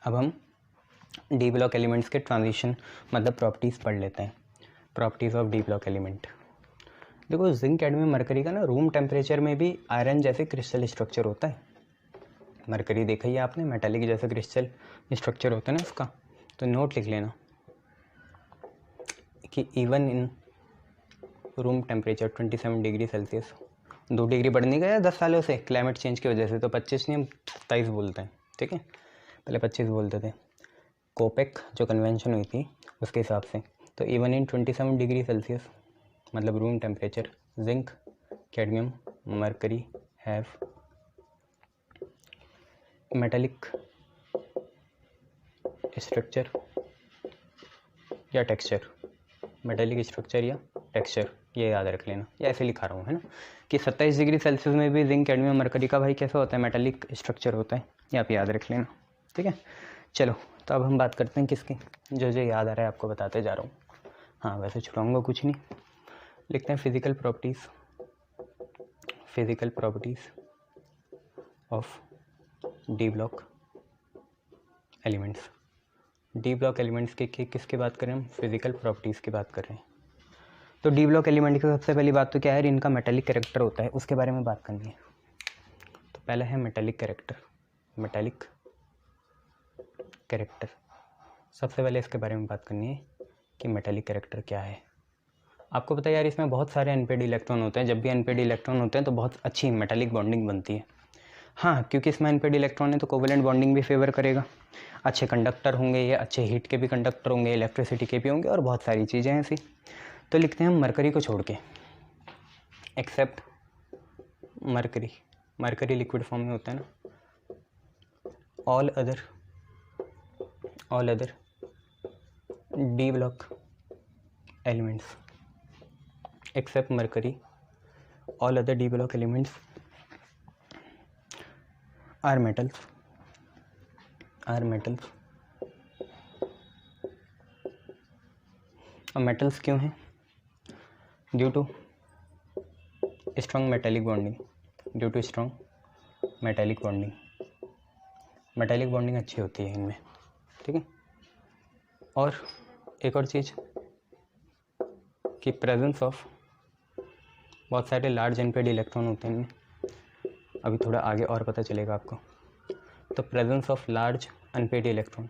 अब हम D block elements के ट्रांजिशन मतलब प्रॉपर्टीज़ पढ़ लेते हैं। Properties of D block element. देखो जिंक कैडमियम मरकरी का ना रूम टेम्परेचर में भी आयरन जैसे क्रिस्टल स्ट्रक्चर होता है। मरकरी देखा ही आपने, मेटालिक जैसे क्रिस्टल स्ट्रक्चर होता है ना उसका। तो नोट लिख लेना कि even in room temperature 27 degree Celsius, 2 degree बढ़ नहीं गया 10 सालों से क्लाइमेट चेंज की वजह से, तो 25 नहीं हम 27 बोलते हैं, ठीक है। पहले 25 बोलते थे, कोपेक जो कन्वेंशन हुई थी उसके हिसाब से। तो इवन इन 27 डिग्री सेल्सियस मतलब room temperature, zinc cadmium mercury have metallic structure या टेक्सचर, मेटालिक स्ट्रक्चर या टेक्सचर, ये याद रख लेना, या ऐसे लिखा रहा हूँ है ना, कि 27 डिग्री सेल्सियस में भी जिंक कैडमियम मरकरी का भाई कैसा होता है, मेटालिक स्ट्रक्चर होता है, ये आप याद रख लेना, ठीक है। चलो तो अब हम बात करते हैं किसकी, जो जो याद आ रहा है आपको बताते जा रहा हूँ। हाँ वैसे छुड़ाऊँगा कुछ नहीं, लिखते हैं physical properties of D block elements. D block elements के किसकी बात करें हम, फिजिकल प्रॉपर्टीज़ की बात कर रहे हैं। तो डी ब्लॉक एलिमेंट की सबसे पहली बात तो क्या है, इनका मेटालिक कैरेक्टर होता है, उसके बारे में बात करनी है। तो पहला है मेटालिक कैरेक्टर। सबसे पहले इसके बारे में बात करनी है कि मेटालिक कैरेक्टर क्या है। आपको पता है यार, इसमें बहुत सारे अनपेड इलेक्ट्रॉन होते हैं, जब भी अनपेड इलेक्ट्रॉन होते हैं तो बहुत अच्छी मेटालिक बॉन्डिंग बनती है। हाँ, क्योंकि इसमें अनपेड इलेक्ट्रॉन है तो कोवेलेंट बॉन्डिंग भी फेवर करेगा, अच्छे कंडक्टर होंगे ये, अच्छे हीट के भी कंडक्टर होंगे, इलेक्ट्रिसिटी के भी होंगे, और बहुत सारी चीज़ें ऐसी। तो लिखते हैं हम मरकरी को छोड़ के, एक्सेप्ट मरकरी लिक्विड फॉर्म में होता है ना, all other d block elements except mercury, all other d block elements are metals. अब मेटल्स क्यों हैं, due to strong metallic bonding अच्छी होती है इनमें, ठीक है। और एक और चीज़ कि प्रेजेंस ऑफ बहुत सारे लार्ज अनपेड इलेक्ट्रॉन होते हैं इनमें, अभी थोड़ा आगे और पता चलेगा आपको। तो presence of large unpaired electron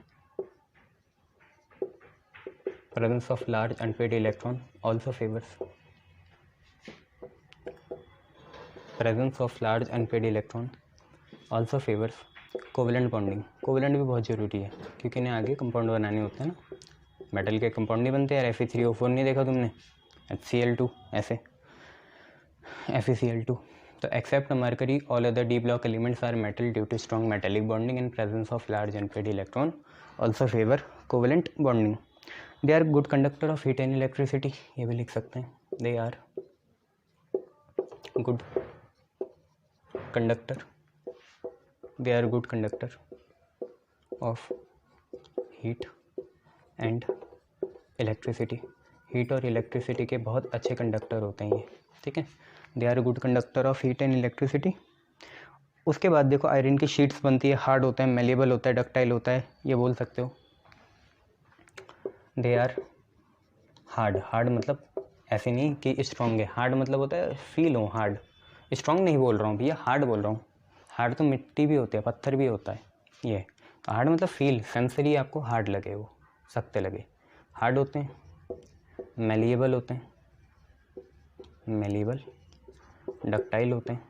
also favors covalent bonding. Covalent भी बहुत ज़रूरी है क्योंकि इन्हें आगे कंपाउंड बनाने होते हैं ना, मेटल के कंपाउंड नहीं बनते यार, Fe3O4 नहीं देखा तुमने, HCl2 ऐसे, FeCl2। तो except mercury all other d block elements are metal due to strong metallic bonding in presence of large unpaired electron also favour covalent bonding. They are good conductor of heat and electricity, ये भी लिख सकते हैं, they are good conductor of heat and electricity. Heat और electricity के बहुत अच्छे conductor होते हैं ये, ठीक है। They are good conductor of heat and electricity. उसके बाद देखो आयरन की शीट्स बनती है, हार्ड होता है, मेलेबल होता है, डक्टाइल होता है, ये बोल सकते हो। दे आर हार्ड मतलब ऐसे नहीं कि स्ट्रॉन्ग है, हार्ड मतलब होता है फील हो हार्ड, स्ट्रॉन्ग नहीं बोल रहा हूँ भैया, हार्ड बोल रहा हूँ। हार्ड तो मिट्टी भी होती है, पत्थर भी होता है, ये हार्ड मतलब फील, सेंसरी आपको हार्ड लगे, वो सख्त लगे, हार्ड होते हैं। मेलिएबल होते हैं, डक्टाइल होते हैं।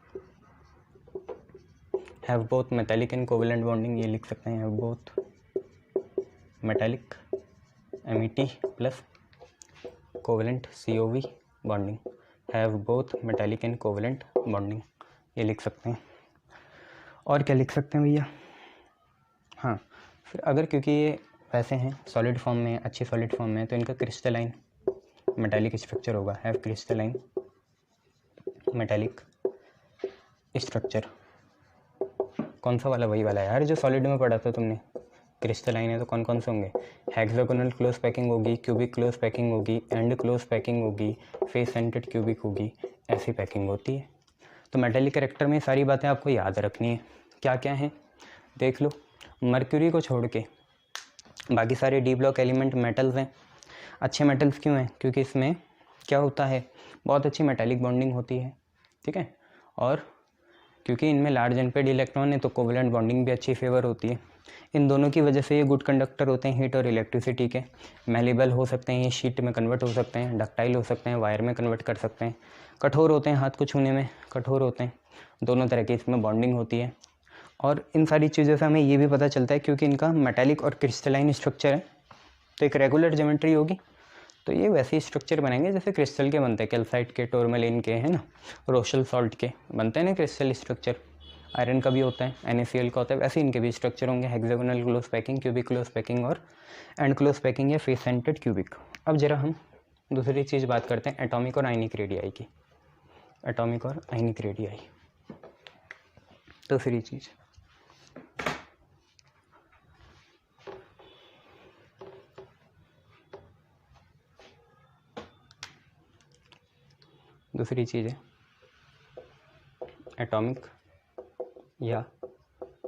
Have both metallic and covalent bonding, ये लिख सकते हैं, have both metallic MET plus covalent COV bonding, have both metallic and covalent bonding, ये लिख सकते हैं। और क्या लिख सकते हैं भैया, हाँ फिर अगर क्योंकि ये वैसे हैं सॉलिड फॉर्म में, अच्छी सॉलिड फॉर्म में, तो इनका क्रिस्टलाइन मेटालिक स्ट्रक्चर होगा, हैव क्रिस्टलाइन मेटालिक स्ट्रक्चर। कौन सा वाला, वही वाला यार जो सॉलिड में पढ़ा था तुमने, क्रिस्टलाइन है तो कौन कौन से होंगे, हेक्सागोनल क्लोज पैकिंग होगी, क्यूबिक क्लोज पैकिंग होगी, एंड क्लोज पैकिंग होगी, फेस सेंटेड क्यूबिक होगी, ऐसी पैकिंग होती है। तो मेटालिक कैरेक्टर में सारी बातें आपको याद रखनी है, क्या क्या हैं देख लो। मर्क्यूरी को छोड़ के बाकी सारे डी ब्लॉक एलिमेंट मेटल्स हैं। अच्छे मेटल्स क्यों हैं? क्योंकि इसमें क्या होता है, बहुत अच्छी मेटालिक बॉन्डिंग होती है, ठीक है, और क्योंकि इनमें लार्ज अनपेड इलेक्ट्रॉन है तो कोवेलेंट बॉन्डिंग भी अच्छी फेवर होती है। इन दोनों की वजह से ये गुड कंडक्टर होते हैं हीट और इलेक्ट्रिसिटी के। मेलेबल हो सकते हैं, ये शीट में कन्वर्ट हो सकते हैं, डक्टाइल हो सकते हैं, वायर में कन्वर्ट कर सकते हैं, कठोर होते हैं, हाथ को छूने में कठोर होते हैं। दोनों तरह की इसमें बॉन्डिंग होती है। और इन सारी चीज़ों से हमें ये भी पता चलता है क्योंकि इनका मेटालिक और क्रिस्टलाइन स्ट्रक्चर है तो एक रेगुलर ज्योमेट्री होगी तो ये वैसे ही स्ट्रक्चर बनेंगे जैसे क्रिस्टल के बनते हैं, कैल्साइट के, टोरमेलिन के, है ना, रोशल सॉल्ट के बनते हैं ना क्रिस्टल स्ट्रक्चर। आयरन का भी होता है, NaCl का होता है, वैसे इनके भी स्ट्रक्चर होंगे, hexagonal close packing, cubic close packing और एंड क्लोज पैकिंग या फेस सेंटर्ड क्यूबिक। अब जरा हम दूसरी चीज़ बात करते हैं एटॉमिक और आयनिक रेडियाई की। एटॉमिक और आयनिक रेडियाई दूसरी चीज़। दूसरी चीज़ है एटॉमिक या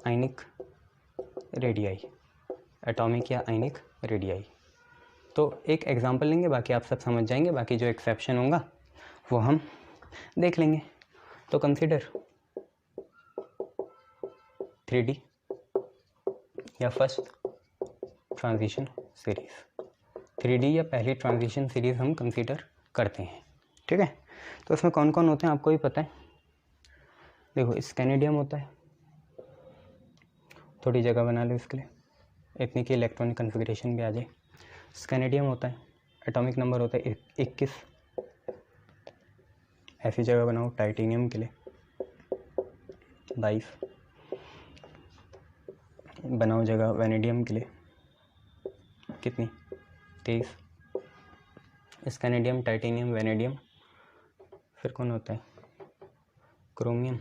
आयनिक रेडियाई। एटॉमिक या आयनिक रेडियाई तो एक एग्जांपल लेंगे, बाकी आप सब समझ जाएंगे, बाकी जो एक्सेप्शन होगा वो हम देख लेंगे। तो कंसीडर 3D या फर्स्ट ट्रांजिशन सीरीज। 3D या पहली ट्रांजिशन सीरीज हम कंसीडर करते हैं, ठीक है। तो उसमें कौन कौन होते हैं आपको भी पता है। देखो स्कैनेडियम होता है, थोड़ी जगह बना लो इसके लिए, इतनी की इलेक्ट्रॉनिक कन्फिग्रेशन भी आ जाए। स्कैनेडियम होता है, एटॉमिक नंबर होता है 21, ऐसी जगह बनाओ। टाइटेनियम के लिए 22 बनाओ जगह। वेनेडियम के लिए कितनी? 23। स्कैनेडियम, टाइटेनियम, वेनेडियम, फिर कौन होता है? क्रोमियम।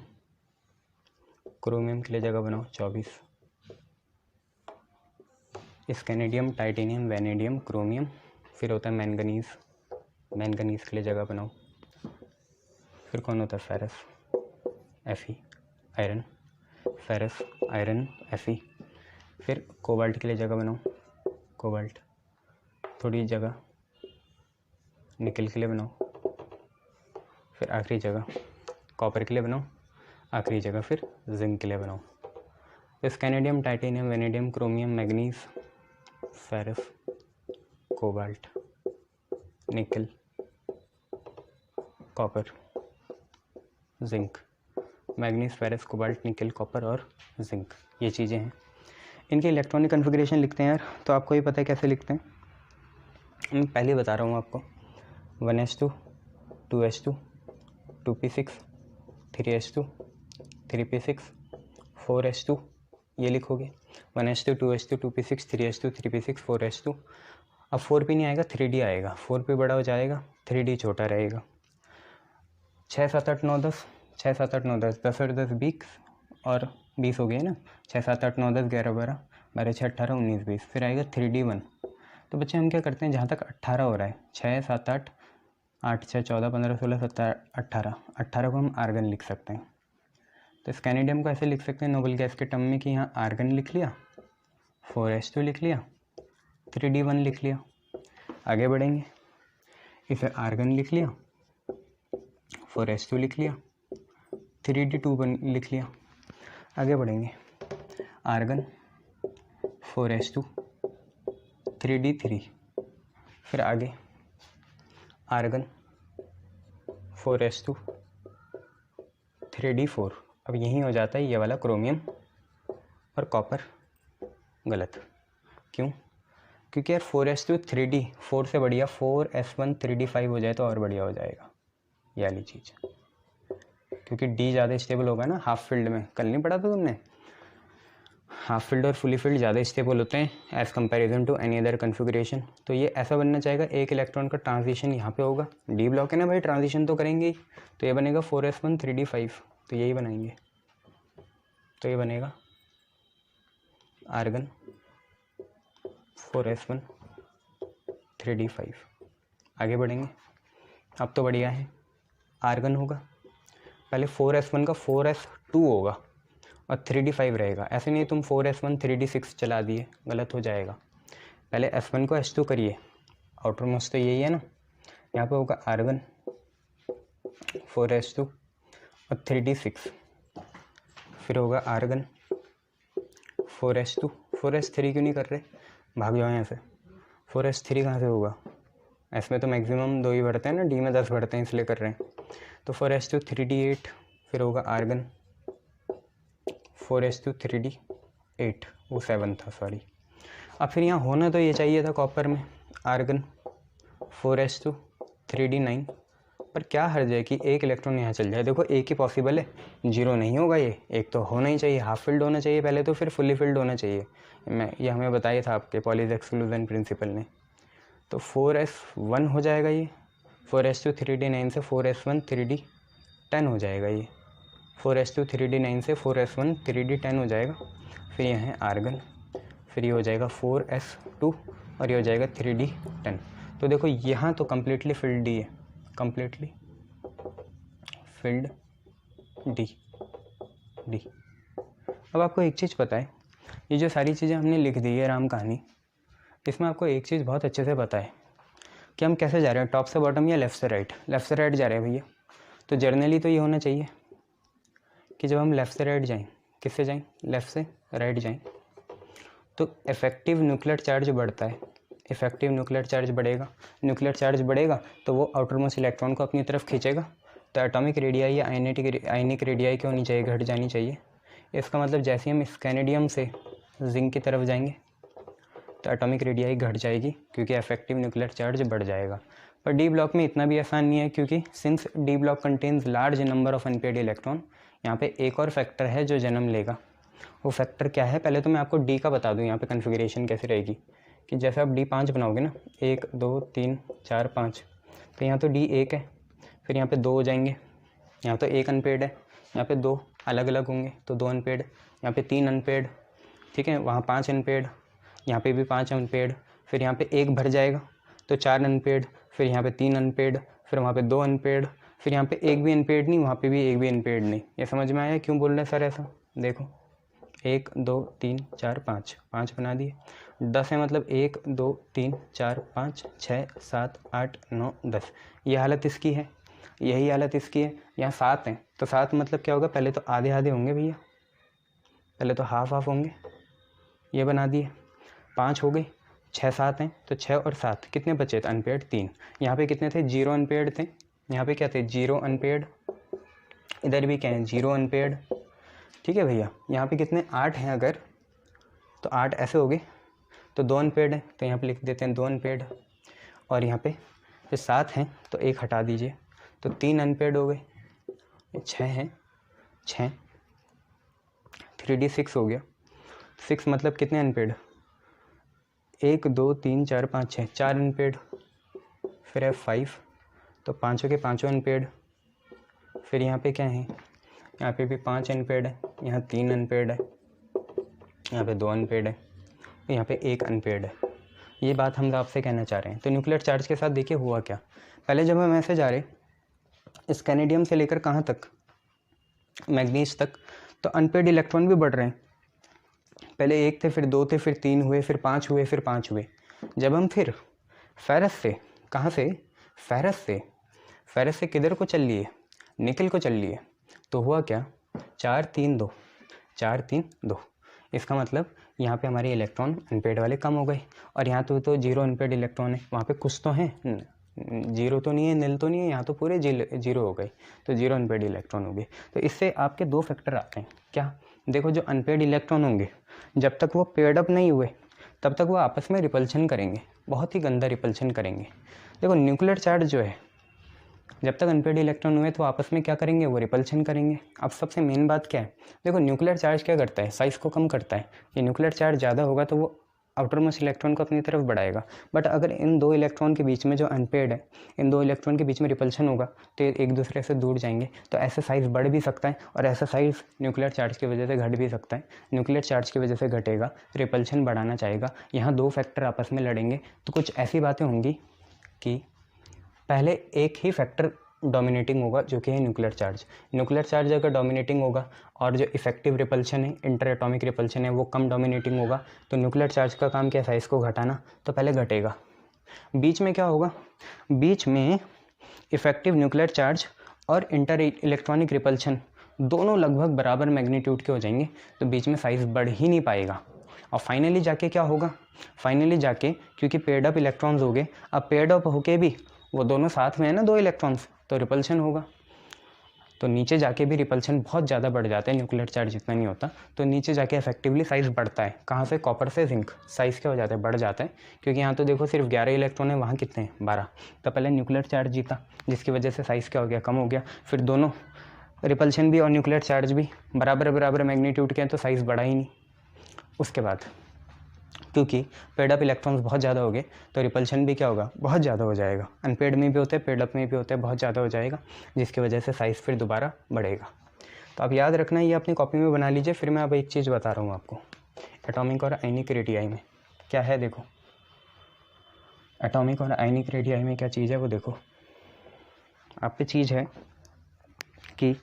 क्रोमियम के लिए जगह बनाओ 24। स्कैनेडियम, टाइटेनियम, वेनेडियम, क्रोमियम, फिर होता है मैंगनीज। मैंगनीज के लिए जगह बनाओ। फिर कौन होता है? Ferrous, Fe, iron, ferrous, iron, Fe। फिर कोबाल्ट के लिए जगह बनाओ, कोबाल्ट, थोड़ी जगह। निकल के लिए बनाओ, फिर आखिरी जगह कॉपर के लिए बनाओ, आखिरी जगह फिर जिंक के लिए बनाओ। Scandium, titanium, vanadium, chromium, manganese, ferrous, cobalt, nickel, copper, zinc. Manganese, ferrous, cobalt, nickel, copper और जिंक, ये चीज़ें हैं। इनके इलेक्ट्रॉनिक कन्फिग्रेशन लिखते हैं यार, तो आपको ही पता है कैसे लिखते हैं। मैं पहले बता रहा हूँ आपको। 1s2, 2s2, 2p6, 3s2, 3p6, 4s2, ये लिखोगे। 1s2, 2s2, 2p6, 3s2, 3p6, 4s2। अब 4p नहीं आएगा, 3d आएगा। 4p बड़ा हो जाएगा, 3d छोटा रहेगा। 6, 7, 8, 9, 10, 6, 7, 8, 9, 10, 10 और 10 20 और 20 हो गए ना। 6, 7, 8, 9, 10, 11, 12, 12, 6, 18, 19, 20, फिर आएगा 3d1। तो बच्चे हम क्या करते हैं, जहाँ तक 18 हो रहा है, 6, 7, 8, 8, 6, 14, 15, 16, 17, 18, 18 को हम आर्गन लिख सकते हैं। तो स्कैनेडियम को ऐसे लिख सकते हैं नोबल गैस के टर्म में कि यहाँ आर्गन लिख लिया, 4s2 लिख लिया, 3d1 लिख लिया। आगे बढ़ेंगे, इसे आर्गन लिख लिया, 4s2 लिख लिया, 3d2 लिख लिया। आगे बढ़ेंगे, आर्गन, 4s2, 3d3, फिर आगे आर्गन, 4s2, 3d4। अब यही हो जाता है ये वाला क्रोमियम और कॉपर गलत। क्यों? क्योंकि यार 4s2 3d, 4 से बढ़िया 4s1 3d5 हो जाए तो और बढ़िया हो जाएगा ये वाली चीज़, क्योंकि d ज़्यादा स्टेबल होगा ना। हाफ फील्ड में कल नहीं पढ़ा था तुमने, हाफ फील्ड और फुली फील्ड ज़्यादा स्टेबल होते हैं as comparison to any other configuration. तो ये ऐसा बनना चाहेगा, एक इलेक्ट्रॉन का ट्रांजिशन यहाँ पे होगा, डी ब्लॉक है ना भाई, ट्रांजिशन तो करेंगे ही। तो ये बनेगा 4s1 3d5, तो यही बनाएंगे। तो ये बनेगा आर्गन, 4s1 3d5। आगे बढ़ेंगे, अब तो बढ़िया है। आर्गन होगा, पहले 4s1 का 4s2 होगा और 3d5 रहेगा। ऐसे नहीं तुम 4s1 3d6 चला दिए, गलत हो जाएगा। पहले s1 को h2 करिए, आउटर मोस्ट तो यही है ना। यहाँ पे होगा r1 4s2 और 3d6, फिर होगा r1 4s2 4s3 क्यों नहीं कर रहे, भाग जाओ यहाँ से। 4s3 कहाँ से होगा, एस में तो मैक्सिमम 2 ही बढ़ते हैं ना, डी में 10 बढ़ते हैं इसलिए कर रहे हैं। तो 4s2 3d8, फिर होगा r1 4s2 3d8, वो 7 था सॉरी। अब फिर यहाँ होना तो ये चाहिए था कॉपर में r1 4s2 3d9, पर क्या हर्ज है कि एक इलेक्ट्रॉन यहाँ चल जाए। देखो एक ही पॉसिबल है, 0 नहीं होगा ये, एक तो होना ही चाहिए, हाफ फिल्ड होना चाहिए पहले तो, फिर फुल्ली फिल्ड होना चाहिए। ये हमें बताया था आपके पॉलीज एक्सक्लूजन प्रिंसिपल ने। तो 4s1 हो जाएगा ये, 4s2 3d9 से 4s1 3d10 हो जाएगा ये, 4s2 3d9 से 4s1 3d10 हो जाएगा। फिर यहाँ है आर्गन, फिर ये हो जाएगा 4s2 और ये हो जाएगा 3d10। तो देखो यहाँ तो कम्प्लीटली फिल्ड डी है, कम्प्लीटली फिल्ड डी। अब आपको एक चीज़ पता है, ये जो सारी चीज़ें हमने लिख दी है राम कहानी, इसमें आपको एक चीज़ बहुत अच्छे से पता है कि हम कैसे जा रहे हैं, टॉप से बॉटम या लेफ़्ट से राइट। लेफ़्ट से राइट जा रहे हैं भैया, तो जर्नली तो ये होना चाहिए कि जब हम लेफ़्ट से राइट जाएं, किससे जाएं, लेफ़्ट से राइट जाएं, तो इफेक्टिव न्यूक्लियर चार्ज बढ़ता है। इफेक्टिव न्यूक्लियर चार्ज बढ़ेगा, न्यूक्लियर चार्ज बढ़ेगा तो वो आउटर मोस्ट इलेक्ट्रॉन को अपनी तरफ खींचेगा। तो एटॉमिक रेडियाई या आयनिक रेडियाई क्यों नहीं चाहिए, घट जानी चाहिए। इसका मतलब जैसे हम स्कैनेडियम से जिंक की तरफ जाएंगे तो एटॉमिक रेडियाई घट जाएगी, क्योंकि इफेक्टिव न्यूक्लियर चार्ज बढ़ जाएगा। पर डी ब्लॉक में इतना भी आसान नहीं है, क्योंकि since d block contains large number of unpaired electron, यहाँ पे एक और फैक्टर है जो जन्म लेगा। वो फैक्टर क्या है, पहले तो मैं आपको डी का बता दूँ यहाँ पे कन्फिगरेशन कैसे रहेगी। कि जैसे आप डी 5 बनाओगे ना, 1 2 3 4 5, तो यहाँ तो डी 1 है, फिर यहाँ पे 2 हो जाएंगे, यहाँ तो 1 अनपेयर्ड है, यहाँ पे 2 अलग अलग होंगे तो 2 अनपेयर्ड, यहाँ पे 3 अनपेयर्ड, ठीक है, वहाँ 5 अनपेयर्ड, यहाँ पे भी 5 अनपेयर्ड, फिर यहाँ पे 1 भर जाएगा तो 4 अनपेयर्ड, फिर यहाँ पे 3 अनपेयर्ड, फिर वहाँ पे 2 अनपेयर्ड, फिर यहाँ पे 1 भी अनपेयर्ड नहीं, वहाँ पे भी 1 भी अनपेयर्ड नहीं। ये समझ में आया क्यों बोल रहे हैं सर ऐसा। देखो 1 2 3 4 5, 5 बना दिए, 10 है, मतलब 1 2 3 4 5 6 7 8 9 10, ये हालत इसकी है, यही हालत इसकी है। यहाँ 7 हैं तो 7 मतलब क्या होगा, पहले तो आधे आधे होंगे भैया, पहले तो हाफ हाफ होंगे, ये बना दिए। 5 हो गई, 6 7 हैं तो 6 और 7 कितने बचे थे, अनपेयर्ड 3। यहाँ पे कितने थे, 0 अनपेयर्ड थे, यहाँ पे क्या थे, 0 अनपेयर्ड, इधर भी क्या है, 0 अनपेयर्ड, ठीक है भैया। यहाँ पे कितने, 8 हैं अगर, तो 8 ऐसे हो गए, तो 2 अनपेयर्ड है तो यहाँ पे लिख देते हैं 2 अनपेयर्ड, और यहाँ पे जो 7 हैं तो 1 हटा दीजिए तो 3 अनपेयर्ड हो गए। 6 हैं, 6 3d6 हो गया, 6 मतलब कितने अनपेयर्ड, 1 2 3 4 5 6, 4 अनपेयर्ड, फिर है 5 तो 5 के 5 अनपेयर्ड, फिर यहाँ पे क्या है, यहाँ पे भी 5 अनपेयर्ड है, यहाँ 3 अनपेयर्ड है, यहाँ पे 2 अनपेयर्ड है, यहाँ पे 1 अनपेयर्ड है। ये बात हम आपसे कहना चाह रहे हैं। तो न्यूक्लियर चार्ज के साथ देखिए हुआ क्या, पहले जब हम ऐसे जा रहे स्कैनेडियम से लेकर कहाँ तक, मैग्नीज तक, तो अनपेयर्ड इलेक्ट्रॉन भी बढ़ रहे हैं। पहले 1 थे, फिर 2 थे, फिर 3 हुए, फिर 5 हुए, फिर 5 हुए। जब हम फिर फेरस से, कहाँ से, फेरस से किधर को चल लिए, निकल को चल लिए, तो हुआ क्या, 4 3 2, 4 3 2। इसका मतलब यहाँ पे हमारे इलेक्ट्रॉन अनपेयर्ड वाले कम हो गए, और यहाँ तो 0 अनपेयर्ड इलेक्ट्रॉन है, वहाँ पे कुछ तो हैं, 0 तो नहीं है, नील तो नहीं है, यहाँ तो पूरे 0 हो गए, तो 0 अनपेयर्ड इलेक्ट्रॉन हो गए। तो इससे आपके 2 फैक्टर आते हैं, क्या, देखो जो अनपेयर्ड इलेक्ट्रॉन होंगे जब तक वो पेयर्ड अप नहीं हुए तब तक वो आपस में रिपल्शन करेंगे, बहुत ही गंदा रिपल्शन करेंगे। देखो न्यूक्लियर चार्ज जो है, जब तक अनपेयर्ड इलेक्ट्रॉन हुए तो आपस में क्या करेंगे, वो रिपल्शन करेंगे। अब सबसे मेन बात क्या है, देखो न्यूक्लियर चार्ज क्या करता है, साइज़ को कम करता है। ये न्यूक्लियर चार्ज ज़्यादा होगा तो वो आउटर मोस्ट इलेक्ट्रॉन को अपनी तरफ बढ़ाएगा, बट अगर इन 2 इलेक्ट्रॉन के बीच में जो अनपेयर्ड है, इन 2 इलेक्ट्रॉन के बीच में रिपल्शन होगा तो एक दूसरे से दूर जाएंगे, तो ऐसा साइज़ बढ़ भी सकता है, और ऐसा साइज़ न्यूक्लियर चार्ज की वजह से घट भी सकता है। न्यूक्लियर चार्ज की वजह से घटेगा, रिपल्शन बढ़ाना चाहेगा, यहाँ 2 फैक्टर आपस में लड़ेंगे, तो कुछ ऐसी बातें होंगी कि पहले एक ही फैक्टर डोमिनेटिंग होगा, जो कि है न्यूक्लियर चार्ज। न्यूक्लियर चार्ज अगर डोमिनेटिंग होगा और जो इफेक्टिव रिपल्शन है, इंटर एटॉमिक रिपल्शन है, वो कम डोमिनेटिंग होगा, तो न्यूक्लियर चार्ज का काम क्या है, साइज़ को घटाना, तो पहले घटेगा। बीच में क्या होगा, बीच में इफेक्टिव न्यूक्लियर चार्ज और इंटर इलेक्ट्रॉनिक रिपल्शन दोनों लगभग बराबर मैग्नीट्यूड के हो जाएंगे, तो बीच में साइज़ बढ़ ही नहीं पाएगा। और फाइनली जाके क्या होगा, फाइनली जाके क्योंकि पेयर्ड अप इलेक्ट्रॉन्स हो गए, अब पेयर्ड अप होके भी वो दोनों साथ में है ना, दो इलेक्ट्रॉन्स, तो रिपल्शन होगा, तो नीचे जाके भी रिपल्शन बहुत ज़्यादा बढ़ जाता है, न्यूक्लियर चार्ज इतना नहीं होता, तो नीचे जाके इफेक्टिवली साइज़ बढ़ता है। कहाँ से, कॉपर से जिंक, साइज़ क्या हो जाता है, बढ़ जाता है, क्योंकि यहाँ तो देखो सिर्फ 11 इलेक्ट्रॉन है, वहाँ कितने हैं, 12, तो पहले न्यूक्लियर चार्ज जीता, जिसकी वजह से साइज़ क्या हो गया, कम हो गया। फिर दोनों रिपल्शन भी और न्यूक्लियर चार्ज भी बराबर बराबर मैग्नीट्यूड के हैं, तो साइज़ बढ़ा ही नहीं। उसके बाद क्योंकि पेड अप इलेक्ट्रॉन्स बहुत ज़्यादा हो गए, तो रिपल्शन भी क्या होगा, बहुत ज़्यादा हो जाएगा। अनपेड में भी होते हैं, पेड अप में भी होते हैं, बहुत ज़्यादा हो जाएगा, जिसकी वजह से साइज़ फिर दोबारा बढ़ेगा। तो आप याद रखना, ये अपनी कॉपी में बना लीजिए। फिर मैं अब एक चीज़ बता रहा हूँ आपको, एटॉमिक और आयनिक रेडियाई में क्या है, देखो एटॉमिक और आयनिक रेडियाई में क्या चीज़ है वो देखो। आप पे चीज़ है कि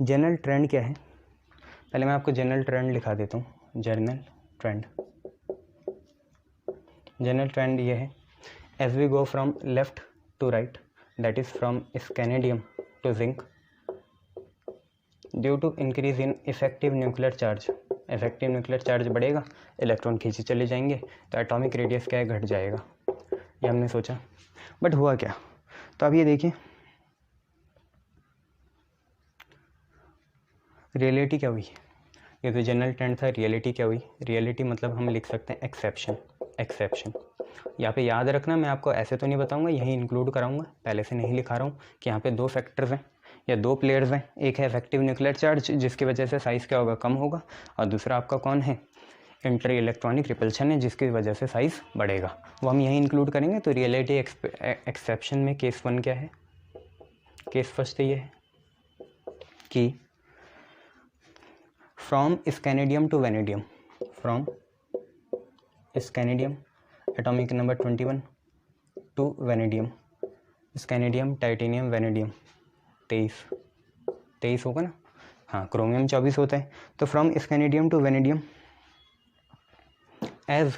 जनरल ट्रेंड क्या है, पहले मैं आपको जनरल ट्रेंड लिखा देता हूँ। जनरल ट्रेंड ये है, as we go from left to right, that is from scandium to zinc, due to increase in effective nuclear charge, effective nuclear charge बढ़ेगा, इलेक्ट्रॉन खींचे चले जाएंगे, तो एटॉमिक रेडियस क्या है, घट जाएगा। ये हमने सोचा, बट हुआ क्या, तो अब ये देखिए रियलिटी क्या हुई। ये तो जनरल ट्रेंड था, रियलिटी क्या हुई, रियलिटी मतलब हम लिख सकते हैं एक्सेप्शन। यहाँ पे याद रखना, मैं आपको ऐसे तो नहीं बताऊंगा, यही इंक्लूड कराऊंगा, पहले से नहीं लिखा रहा हूँ कि यहाँ पे दो फैक्टर्स हैं या दो प्लेयर्स हैं। एक है इफेक्टिव न्यूक्लियर चार्ज, जिसकी वजह से साइज़ क्या होगा, कम होगा, और दूसरा आपका कौन है, इंटर इलेक्ट्रॉनिक रिपल्शन है, जिसकी वजह से साइज़ बढ़ेगा, वो हम यही इंक्लूड करेंगे। तो रियलिटी एक्सेप्शन में केस 1 क्या है, केस फर्स्ट ये है कि from scandium to vanadium, from scandium atomic number 21 to vanadium, scandium titanium vanadium 23 होगा ना, हाँ, क्रोमियम 24 होता है। तो from scandium to vanadium as,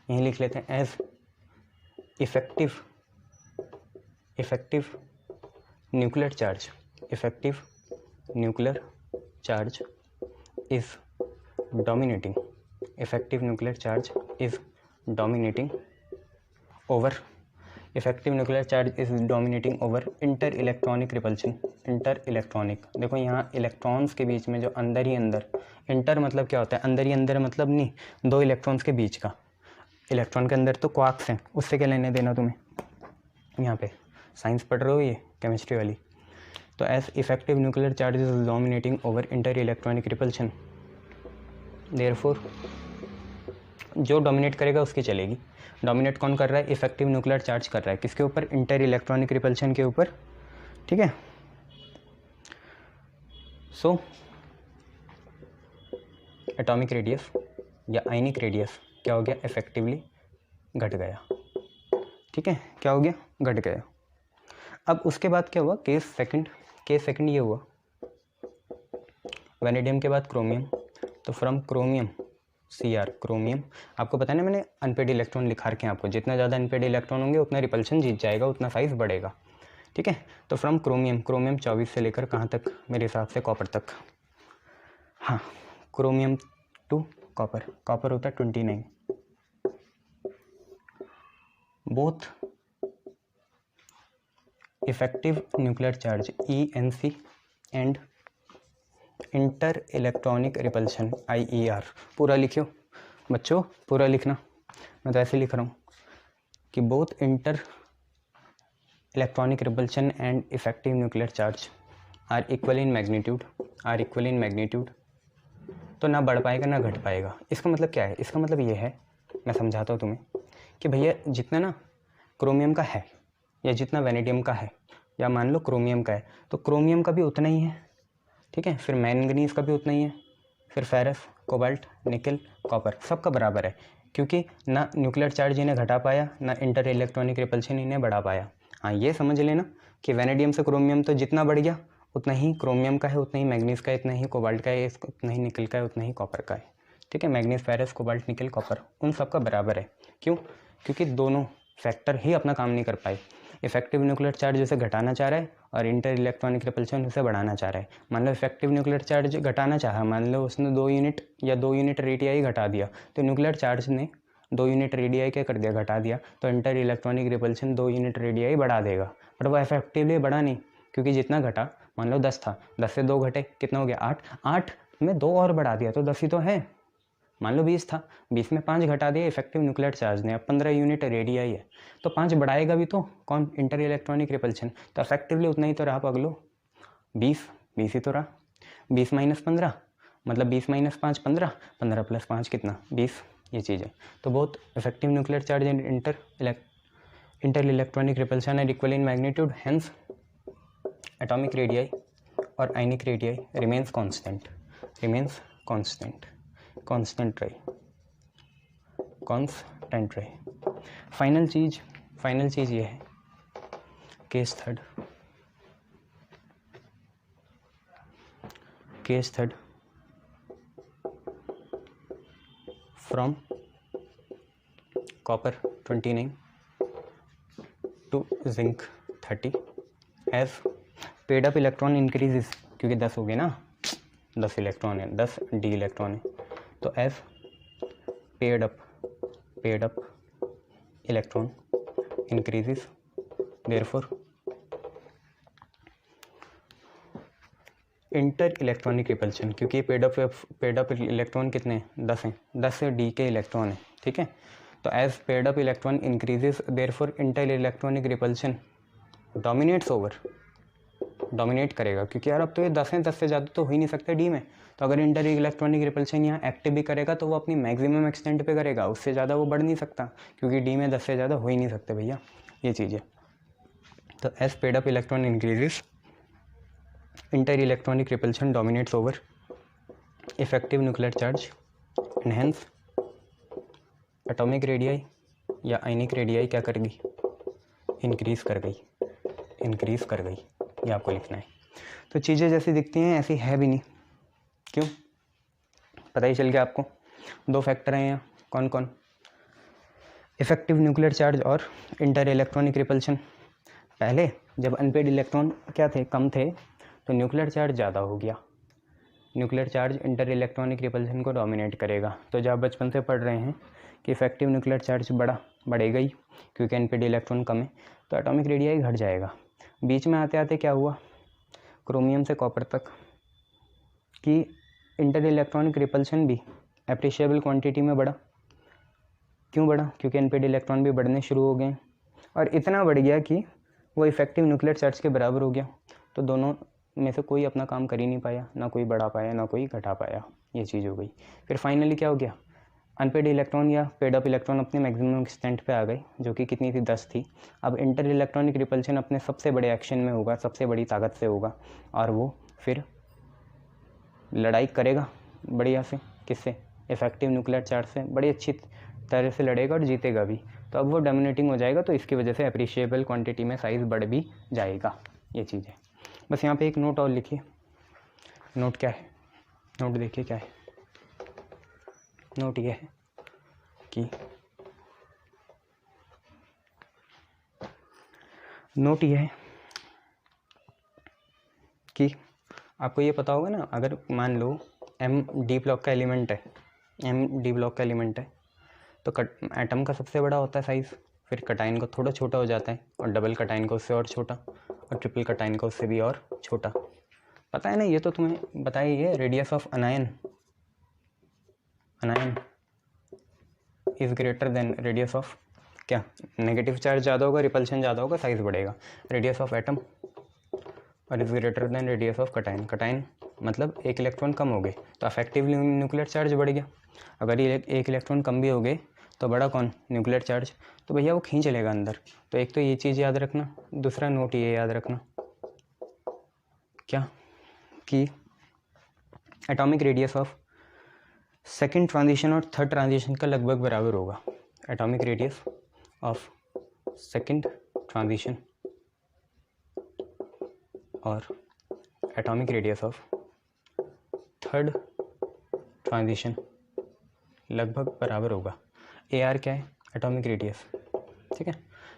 यहीं लिख लेते हैं, as effective nuclear charge, effective nuclear charge is dominating, effective nuclear charge is dominating over, effective nuclear charge is dominating over inter electronic repulsion, inter electronic, देखो यहाँ electrons के बीच में जो अंदर ही अंदर, इंटर मतलब क्या होता है, अंदर ही अंदर मतलब नहीं, दो इलेक्ट्रॉन्स के बीच का, इलेक्ट्रॉन के अंदर तो क्वार्क्स हैं, उससे क्या लेने देना तुम्हें, यहाँ पे साइंस पढ़ रहे हो ये केमिस्ट्री वाली। तो as effective nuclear charge is dominating over inter electronic repulsion, therefore जो डोमिनेट करेगा उसकी चलेगी। डोमिनेट कौन कर रहा है, इफेक्टिव न्यूक्लियर चार्ज कर रहा है, किसके ऊपर, इंटर इलेक्ट्रॉनिक रिपल्शन के ऊपर, ठीक है। सो एटॉमिक रेडियस या आयनिक रेडियस क्या हो गया, इफेक्टिवली घट गया, ठीक है, क्या हो गया, घट गया। अब उसके बाद क्या हुआ, केस सेकंड ये हुआ, वेनेडियम के बाद क्रोमियम, तो फ्रॉम क्रोमियम Cr, क्रोमियम, आपको पता है ना, मैंने अनपेड इलेक्ट्रॉन लिखा रखे हैं आपको, जितना ज़्यादा अनपेड इलेक्ट्रॉन होंगे उतना रिपल्शन जीत जाएगा, उतना साइज़ बढ़ेगा, ठीक है। तो फ्रॉम क्रोमियम 24 से लेकर कहाँ तक, मेरे हिसाब से कॉपर तक, हाँ, क्रोमियम टू कॉपर होता है 29, both effective nuclear charge ENC and inter electronic repulsion IER, पूरा लिखियो बच्चों, पूरा लिखना, मैं तो ऐसे लिख रहा हूँ कि both inter electronic repulsion and effective nuclear charge are equal in magnitude, तो ना बढ़ पाएगा ना घट पाएगा। इसका मतलब क्या है, इसका मतलब ये है, मैं समझाता हूँ तुम्हें, कि भैया जितना ना क्रोमियम का है या जितना वेनेडियम का है, या मान लो क्रोमियम का है, तो क्रोमियम का भी उतना ही है, ठीक है, फिर मैंगनीज का भी उतना ही है, फिर फेरस, कोबाल्ट, निकल, कॉपर, सबका बराबर है, क्योंकि ना न्यूक्लियर चार्ज इन्हें घटा पाया, ना इंटर इलेक्ट्रॉनिक रिपल्शन इन्हें बढ़ा पाया। हाँ ये समझ लेना कि वेनेडियम से क्रोमियम तो जितना बढ़ गया उतना ही क्रोमियम का है, उतना ही मैग्नीज का है, इतना ही कोबाल्ट का है, उतना ही निकल का है, उतना ही कॉपर का है। ठीक है, manganese, ferrous, cobalt, nickel, copper उन सब का बराबर है। क्यों? क्योंकि दोनों फैक्टर ही अपना काम नहीं कर पाए। इफेक्टिव न्यूक्लियर चार्ज उसे घटाना चाह रहा है और इंटर इलेक्ट्रॉनिक रिपल्शन उसे बढ़ाना चाह रहा है। मान लो इफेक्टिव न्यूक्लियर चार्ज घटाना चाहा, मान लो उसने 2 यूनिट या 2 यूनिट रेडियाई घटा दिया, तो न्यूक्लियर चार्ज ने 2 यूनिट रेडियाई क्या कर दिया, घटा दिया, तो inter electronic repulsion 2 unit radii बढ़ा देगा। पर वो इफेक्टिवली बढ़ा नहीं, क्योंकि जितना घटा, मान लो 10 था, 10 से 2 घटे, कितना हो गया 8, 8 में 2 और बढ़ा दिया तो 10 ही तो है। मान लो 20 था, 20 में 5 घटा दिया इफेक्टिव न्यूक्लियर चार्ज ने, अब 15 यूनिट रेडियाई है, तो 5 बढ़ाएगा भी तो कौन, इंटर इलेक्ट्रॉनिक रिपल्शन, तो इफेक्टिवली उतना ही तो रहा पगलो, 20 ही तो रहा। 20 माइनस 15 मतलब 20 माइनस 5 15, 15 प्लस 5 कितना 20, ये चीज़ है। तो बहुत effective nuclear charge and inter electronic repulsion are equal in magnitude, hence atomic radii और आयनिक रेडियाई रिमेन्स कांस्टेंट रहे। फाइनल चीज़ ये है, case third from copper 29 to zinc 30 as paired up electron increases, क्योंकि 10 हो गए ना, 10 इलेक्ट्रॉन है, 10 डी इलेक्ट्रॉन है, तो as paired up electron increases, therefore inter electronic repulsion, क्योंकि पेड अप इलेक्ट्रॉन कितने हैं, 10 हैं, 10 से डी के इलेक्ट्रॉन है, ठीक है। तो as paired up electron increases, therefore inter electronic repulsion dominate करेगा, क्योंकि यार अब तो ये 10 हैं, 10 से ज़्यादा तो हो ही नहीं सकते डी में, तो अगर इंटर इलेक्ट्रॉनिक रिपल्शन यहाँ एक्टिव भी करेगा तो वो अपनी मैक्सिमम एक्सटेंट पे करेगा, उससे ज़्यादा वो बढ़ नहीं सकता, क्योंकि डी में 10 से ज़्यादा हो ही नहीं सकते भैया, ये चीज़ है। तो as paired up electron increases, inter electronic repulsion dominates over effective nuclear charge and hence atomic radii या आयनिक रेडियाई क्या कर गई, इंक्रीज़ कर गई, ये आपको लिखना है। तो चीज़ें जैसी दिखती हैं ऐसी है भी नहीं, क्यों, पता ही चल गया आपको। 2 फैक्टर हैं यहाँ, कौन कौन, इफेक्टिव न्यूक्लियर चार्ज और इंटर इलेक्ट्रॉनिक रिपल्शन। पहले जब अनपेड इलेक्ट्रॉन क्या थे, कम थे, तो न्यूक्लियर चार्ज ज़्यादा हो गया, nuclear charge inter electronic repulsion को डोमिनेट करेगा। तो जब बचपन से पढ़ रहे हैं कि इफेक्टिव न्यूक्लियर चार्ज बढ़ेगा ही, क्योंकि अनपेड इलेक्ट्रॉन कम है, तो एटॉमिक रेडियाई घट जाएगा। बीच में आते आते क्या हुआ, क्रोमियम से कॉपर तक कि इंटर इलेक्ट्रॉनिक रिपल्शन भी एप्रिशिएबल क्वांटिटी में बढ़ा। क्यों बढ़ा, क्योंकि अनपेड इलेक्ट्रॉन भी बढ़ने शुरू हो गए, और इतना बढ़ गया कि वो इफेक्टिव न्यूक्लियर चार्ज के बराबर हो गया। तो दोनों में से कोई अपना काम कर ही नहीं पाया, ना कोई बढ़ा पाया ना कोई घटा पाया, ये चीज़ हो गई। फिर फाइनली क्या हो गया, अनपेड इलेक्ट्रॉन या पेड अप इलेक्ट्रॉन अपने मैक्सिमम एक्सटेंट पे आ गए, जो कि कितनी थी, 10 थी। अब इंटर इलेक्ट्रॉनिक रिपल्शन अपने सबसे बड़े एक्शन में होगा, सबसे बड़ी ताकत से होगा, और वो फिर लड़ाई करेगा बढ़िया से, किससे, इफेक्टिव न्यूक्लियर चार्ज से, बड़ी अच्छी तरह से लड़ेगा और जीतेगा भी। तो अब वो डोमिनेटिंग हो जाएगा, तो इसकी वजह से अप्रिशिएबल क्वांटिटी में साइज़ बढ़ भी जाएगा, ये चीज़ है। बस यहाँ पे एक नोट और लिखिए, नोट क्या है, नोट देखिए क्या है, नोट ये है कि आपको ये पता होगा ना, अगर मान लो एम डी ब्लॉक का एलिमेंट है, तो एटम का सबसे बड़ा होता है साइज़, फिर कटाइन का थोड़ा छोटा हो जाता है, और डबल कटाइन का उससे और छोटा, और ट्रिपल कटाइन का उससे भी और छोटा। पता है ना, ये तो तुम्हें बताया ही है, radius of अनायन is greater than radius of क्या, नेगेटिव चार्ज ज़्यादा होगा, रिपल्शन ज़्यादा होगा, साइज़ बढ़ेगा, रेडियस ऑफ एटम, और is greater than radius of कटाइन मतलब एक इलेक्ट्रॉन कम हो गए तो अफेक्टिव न्यूक्लियर चार्ज बढ़ गया। अगर ये एक इलेक्ट्रॉन कम भी हो गए तो बड़ा कौन, न्यूक्लियर चार्ज, तो भैया वो खींच लेगा अंदर। तो एक तो ये चीज़ याद रखना, दूसरा नोट ये याद रखना क्या, कि atomic radius of second transition और थर्ड ट्रांजिशन का लगभग बराबर होगा। Atomic radius of second transition और atomic radius of third transition लगभग बराबर होगा। ए आर क्या है? एटॉमिक रेडियस, ठीक है,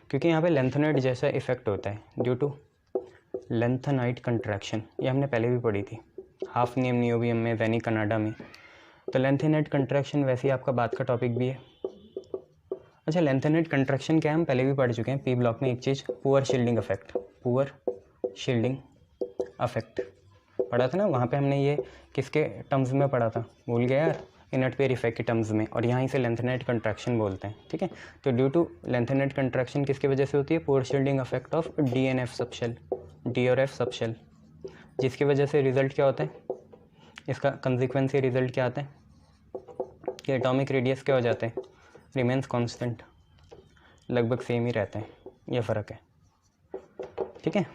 क्योंकि यहाँ पे लेंथेनॉइड जैसा इफेक्ट होता है ड्यू टू लेंथेनॉइड कंट्रैक्शन। ये हमने पहले भी पढ़ी थी हाफनियम नियोबियम में, वेनी कनाडा में। तो लेंथेनॉइड कंट्रैक्शन वैसे ही आपका बात का टॉपिक भी है। अच्छा, लेंथेनॉइड कंट्रैक्शन क्या है हम पहले भी पढ़ चुके हैं पी ब्लॉक में। एक चीज़ poor shielding effect, poor shielding effect पढ़ा था ना, वहाँ पे हमने ये किसके टर्म्स में पढ़ा था भूल गया यार, इनर्ट पेयर इफेक्ट के टर्म्स में, और यहाँ इसे लेंथेनॉइड कंट्रैक्शन बोलते हैं, ठीक है। तो ड्यू टू लेंथेनॉइड कंट्रैक्शन किसकी वजह से होती है? Poor shielding effect of d and f subshell, d और एफ सबशेल, जिसकी वजह से रिजल्ट क्या होता है? इसका कंसिक्वेंस रिजल्ट क्या आता है कि एटॉमिक रेडियस क्या हो जाते हैं? रिमेंस कांस्टेंट, लगभग सेम ही रहते हैं, ये फ़र्क है, ठीक है।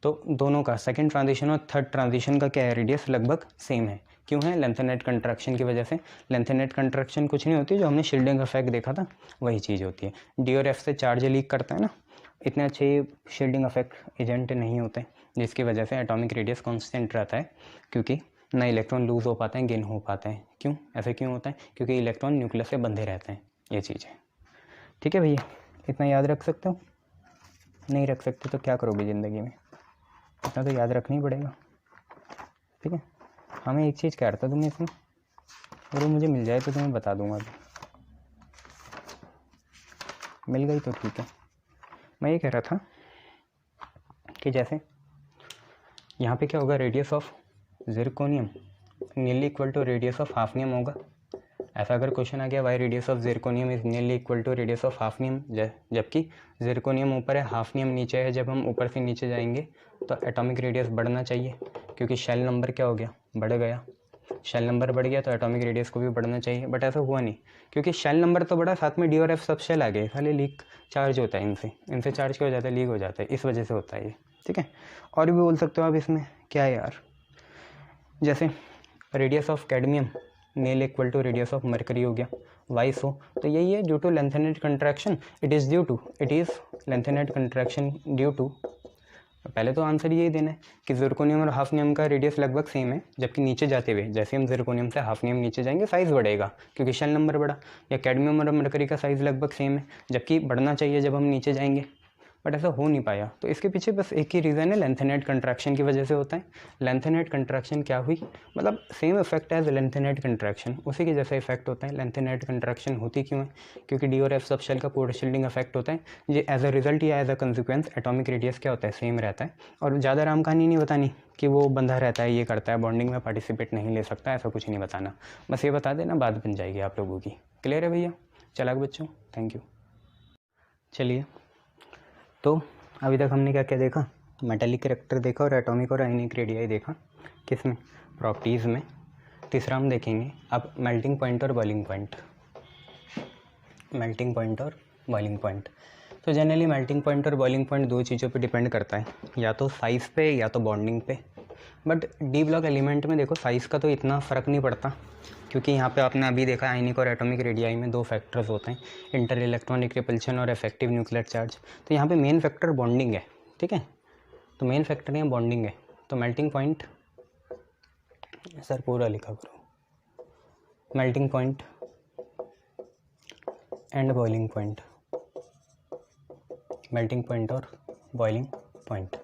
तो दोनों का सेकंड ट्रांजिशन और थर्ड ट्रांजिशन का क्या है? रेडियस लगभग सेम है। क्यों है? लेंथेनॉइड कंट्रैक्शन की वजह से। लेंथेनॉइड कंट्रैक्शन कुछ नहीं होती, जो हमने शील्डिंग इफेक्ट देखा था वही चीज़ होती है। डी और एफ से चार्ज लीक करता है ना, इतने अच्छे शील्डिंग इफेक्ट एजेंट नहीं होते, जिसकी वजह से एटॉमिक रेडियस कांस्टेंट रहता है, क्योंकि ना इलेक्ट्रॉन लूज़ हो पाते हैं, गेन हो पाते हैं। क्यों ऐसे क्यों होता है? क्योंकि इलेक्ट्रॉन न्यूक्लियस से बंधे रहते हैं, ये चीज़ है, ठीक है भैया। इतना याद रख सकते हो? नहीं रख सकते तो क्या करोगे ज़िंदगी में? इतना तो याद रखना ही पड़ेगा, ठीक है। हमें एक चीज़ कह रहा था तुम्हें इसमें, अगर मुझे मिल जाए तो तुम्हें बता दूंगा अभी। मिल गई तो ठीक है। मैं ये कह रहा था कि जैसे यहाँ पे क्या होगा? Radius of zirconium nearly equal to radius of hafnium होगा। ऐसा अगर क्वेश्चन आ गया why radius of zirconium is nearly equal to radius of hafnium, जबकि जिरकोनियम ऊपर है, हाफनियम नीचे है, जब हम ऊपर से नीचे जाएंगे तो एटॉमिक रेडियस बढ़ना चाहिए, क्योंकि शेल नंबर क्या हो गया? बढ़ गया। शेल नंबर बढ़ गया तो एटॉमिक रेडियस को भी बढ़ना चाहिए, बट ऐसा हुआ नहीं, क्योंकि शेल नंबर तो बढ़ा, साथ में डी और एफ सब शेल आ गए, खाली लीक चार्ज होता है इनसे चार्ज क्या हो जाता है? लीक हो जाता है, इस वजह से होता है ये, ठीक है। और भी बोल सकते हो आप इसमें, क्या है यार, जैसे radius of cadmium nearly equal to radius of mercury हो गया, वाई सो। तो यही है due to lanthanoid contraction, it is lanthanoid contraction due to, पहले तो आंसर यही देना है कि जिरकोनियम और हाफनियम का रेडियस लगभग सेम है, जबकि नीचे जाते हुए जैसे हम जिरकोनियम से हाफनियम नीचे जाएंगे साइज़ बढ़ेगा, क्योंकि शेल नंबर बढ़ा। या कैडमियम और मरकरी का साइज़ लगभग सेम है, जबकि बढ़ना चाहिए जब हम नीचे जाएंगे, बट ऐसा हो नहीं पाया। तो इसके पीछे बस एक ही रीज़न है, लेंथेनॉइड कंट्रैक्शन की वजह से होता है। लेंथेनॉइड कंट्रैक्शन क्या हुई? मतलब same effect as lanthanoid contraction, उसी के जैसा इफेक्ट होता है। लेंथेनॉइड कंट्रैक्शन होती क्यों है? क्योंकि डी और एफ सब शेल का पोलर शील्डिंग इफेक्ट होता है। ये एज अ रिजल्ट या as a consequence atomic radius क्या होता है? सेम रहता है। और ज़्यादा राम कहानी नहीं बतानी कि वो बंधा रहता है, ये करता है, बॉन्डिंग में पार्टिसिपेट नहीं ले सकता, ऐसा कुछ नहीं बताना। बस ये बता देना, बात बन जाएगी आप लोगों की। क्लियर है भैया? चलाक बच्चों, थैंक यू। चलिए, तो अभी तक हमने क्या क्या देखा? मेटालिक कैरेक्टर देखा और एटॉमिक और आयनिक रेडियाई देखा। किस में? प्रॉपर्टीज़ में। तीसरा हम देखेंगे अब मेल्टिंग पॉइंट और बॉइलिंग पॉइंट। मेल्टिंग पॉइंट और बॉइलिंग पॉइंट। तो जनरली मेल्टिंग पॉइंट और बॉइलिंग पॉइंट दो चीज़ों पे डिपेंड करता है, या तो साइज़ पे या तो बॉन्डिंग पे। बट डी ब्लॉक एलिमेंट में देखो साइज़ का तो इतना फ़र्क नहीं पड़ता, क्योंकि यहाँ पे आपने अभी देखा आयनिक और एटॉमिक रेडियाई में दो फैक्टर्स होते हैं, इंटर इलेक्ट्रॉनिक रिपल्शन और इफेक्टिव न्यूक्लियर चार्ज। तो यहाँ पे मेन फैक्टर बॉन्डिंग है, ठीक है। तो मेन फैक्टर यहाँ बॉन्डिंग है। तो मेल्टिंग पॉइंट, सर पूरा लिखा करो, melting point and boiling point. Melting point और बॉइलिंग पॉइंट,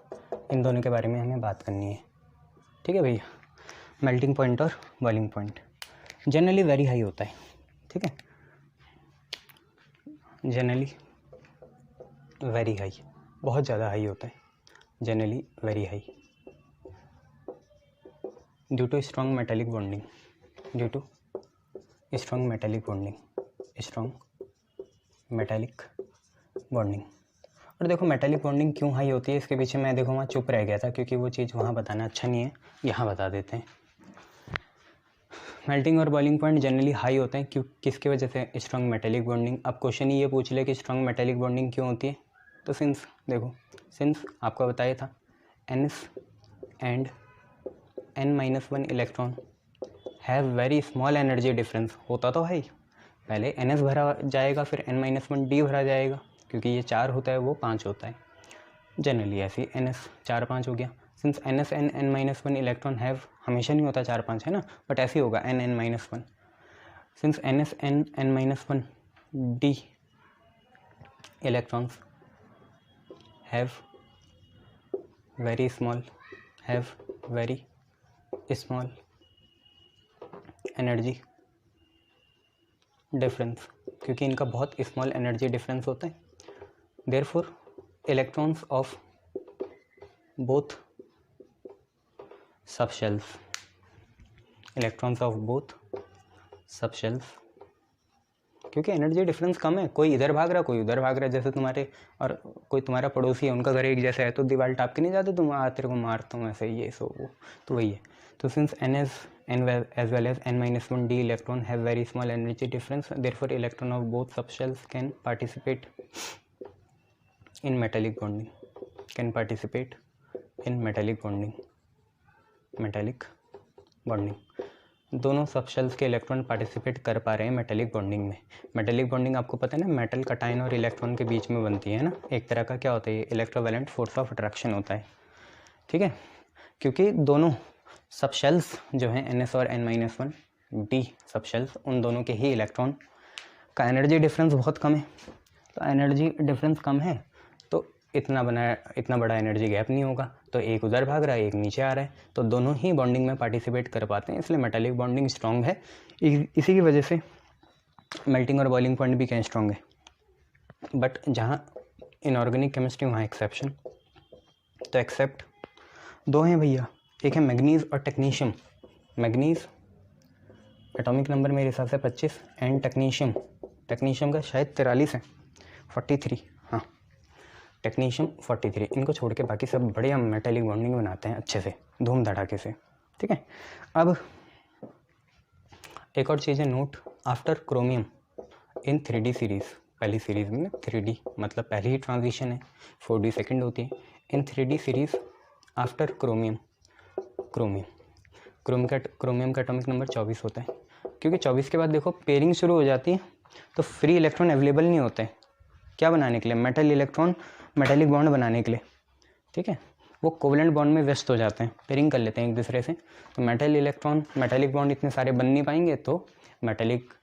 इन दोनों के बारे में हमें बात करनी है, ठीक है भैया। मेल्टिंग पॉइंट और boiling point generally very high होता है, ठीक है। जनरली वेरी हाई, बहुत ज़्यादा हाई होता है, generally very high, due to strong metallic bonding, due to strong metallic bonding, strong metallic bonding. और देखो मेटालिक बॉन्डिंग क्यों हाई होती है, इसके पीछे मैं देखो वहाँ चुप रह गया था, क्योंकि वो चीज़ वहाँ बताना अच्छा नहीं है, यहाँ बता देते हैं। मेल्टिंग और बॉइलिंग पॉइंट जनरली हाई होते हैं, क्यों? किसकी वजह से? Strong metallic bonding. अब क्वेश्चन ही ये पूछ ले कि स्ट्रॉन्ग मेटालिक बॉन्डिंग क्यों होती है, तो सिंस देखो, सिंस आपको बताया था n and n-1 electron have very small energy difference, होता तो है ही, पहले NS भरा जाएगा फिर n-1 D भरा जाएगा, क्योंकि ये 4 होता है वो 5 होता है, जनरली ऐसे NS 4 5 हो गया। Since NS and N-1 electron have, हमेशा नहीं होता 4-5 है ना, बट ऐसे ही होगा N-N-1, since NS and N-1 D electrons have very small energy difference, क्योंकि इनका बहुत स्मॉल एनर्जी डिफरेंस होता है, therefore electrons of both subshells, क्योंकि एनर्जी डिफरेंस कम है, कोई इधर भाग रहा कोई उधर भाग रहा है, जैसे तुम्हारे और कोई तुम्हारा पड़ोसी है, उनका घर एक जैसा है तो दीवार टाप के नहीं जाते तुम, तेरे को मारता हूँ ऐसे, ये सो वो, तो वही है। तो since N as well as N-1 D electron have very small energy difference, therefore electron of both subshells can participate in metallic bonding, दोनों सबशेल्स के इलेक्ट्रॉन पार्टिसिपेट कर पा रहे हैं मेटेलिक बॉन्डिंग में। मेटेलिक बॉन्डिंग आपको पता है ना, मेटल कटायन और इलेक्ट्रॉन के बीच में बनती है ना, एक तरह का क्या होता है, ये इलेक्ट्रोवैलेंट फोर्स ऑफ अट्रैक्शन होता है, ठीक है, क्योंकि दोनों सबशेल्स जो हैं NS और N-1 D सबशेल्स, उन दोनों के ही इलेक्ट्रॉन का एनर्जी डिफरेंस बहुत कम है। तो एनर्जी डिफरेंस कम है तो इतना बड़ा एनर्जी गैप नहीं होगा, तो एक उधर भाग रहा है एक नीचे आ रहा है, तो दोनों ही बॉन्डिंग में पार्टिसिपेट कर पाते हैं, इसलिए मेटालिक बॉन्डिंग स्ट्रॉन्ग है। इसी की वजह से मेल्टिंग और बॉइलिंग पॉइंट भी क्या स्ट्रॉन्ग है। बट जहाँ इनऑर्गेनिक केमिस्ट्री वहाँ एक्सेप्शन, तो एक्सेप्ट दो हैं भैया, एक है मैग्नीज और टेक्नीशियम। मैग्नीज एटॉमिक नंबर मेरे हिसाब से 25 एंड टेक्नीशियम का शायद 43 है, 43, हाँ टेक्नीशियम 43, इनको छोड़ के बाकी सब बढ़िया मेटेलिक बॉन्डिंग बनाते हैं अच्छे से, धूम धड़ाके से, ठीक है। अब एक और चीज़ है नोट, आफ्टर क्रोमियम इन 3D सीरीज़, पहली सीरीज़ में 3D मतलब पहली ही ट्रांजिशन है, 4D सेकेंड होती है, इन 3D सीरीज़ आफ्टर क्रोमियम का एटॉमिक नंबर 24 होता है, क्योंकि 24 के बाद देखो पेयरिंग शुरू हो जाती है, तो फ्री इलेक्ट्रॉन अवेलेबल नहीं होते हैं, क्या बनाने के लिए, मेटेलिक बॉन्ड बनाने के लिए, ठीक है, वो कोवलेंट बॉन्ड में व्यस्त हो जाते हैं, पेयरिंग कर लेते हैं एक दूसरे से, तो मेटेलिक बॉन्ड इतने सारे बन नहीं पाएंगे, तो मेटेलिक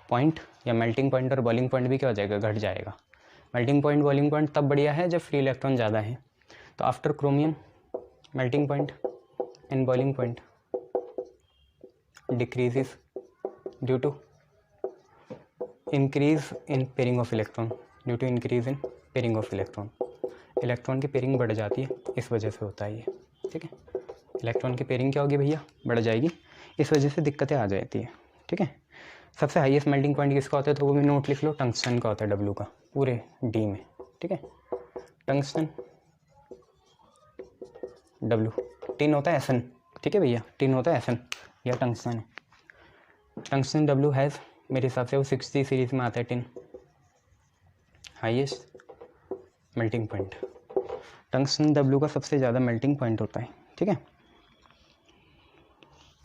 पॉइंट या मेल्टिंग पॉइंट और बॉइलिंग पॉइंट भी क्या हो जाएगा, घट जाएगा। मेल्टिंग पॉइंट बॉइलिंग पॉइंट तब बढ़िया है जब फ्री इलेक्ट्रॉन ज़्यादा है। तो after chromium melting point and boiling point decreases due to increase in pairing of electron, electron की पेयरिंग बढ़ जाती है, इस वजह से होता है ये, ठीक है। इलेक्ट्रॉन की पेयरिंग क्या होगी भैया, बढ़ जाएगी, इस वजह से दिक्कतें आ जाती है, ठीक है। सबसे हाईएस्ट मेल्टिंग पॉइंट किसका होता है, तो वो भी नोट लिख लो, टंगस्टन का होता है, W का पूरे D में, ठीक है। टंगस्टन W, टिन होता है SN, ठीक है भैया, टिन होता है SN या टंगस्टन है। टंगस्टन W हैज़, मेरे हिसाब से वो 60 सीरीज में आता है, tin highest melting point, tungsten W का सबसे ज़्यादा मेल्टिंग पॉइंट होता है, ठीक है।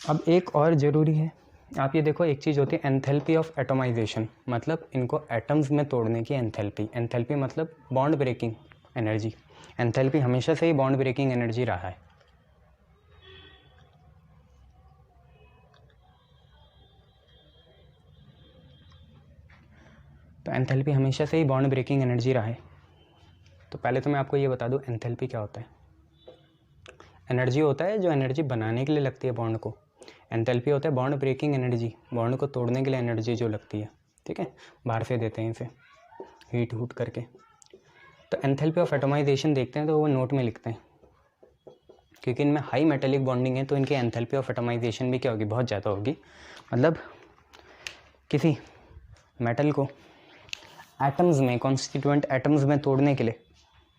अब एक और ज़रूरी है, आप ये देखो, एक चीज़ होती है एंथैल्पी ऑफ एटोमाइजेशन, मतलब इनको एटम्स में तोड़ने की एंथैल्पी मतलब बॉन्ड ब्रेकिंग एनर्जी, एंथैल्पी हमेशा से ही बॉन्ड ब्रेकिंग एनर्जी रहा है। तो एंथैल्पी हमेशा से ही बॉन्ड ब्रेकिंग एनर्जी रहा है। तो पहले तो मैं आपको ये बता दूं एंथैल्पी क्या होता है। एनर्जी होता है जो एनर्जी बनाने के लिए लगती है बॉन्ड को, एंथैल्पी होता है बॉन्ड ब्रेकिंग एनर्जी, बॉन्ड को तोड़ने के लिए एनर्जी जो लगती है, ठीक है, बाहर से देते हैं इसे हीट हूट करके। तो एंथैल्पी ऑफ एटोमाइजेशन देखते हैं तो वो नोट में लिखते हैं, क्योंकि इनमें हाई मेटेलिक बॉन्डिंग है तो इनकी एंथैल्पी ऑफ एटोमाइजेशन भी क्या होगी, बहुत ज़्यादा होगी। मतलब किसी मेटल को एटम्स में, कॉन्स्टिट्यूएंट एटम्स में तोड़ने के लिए,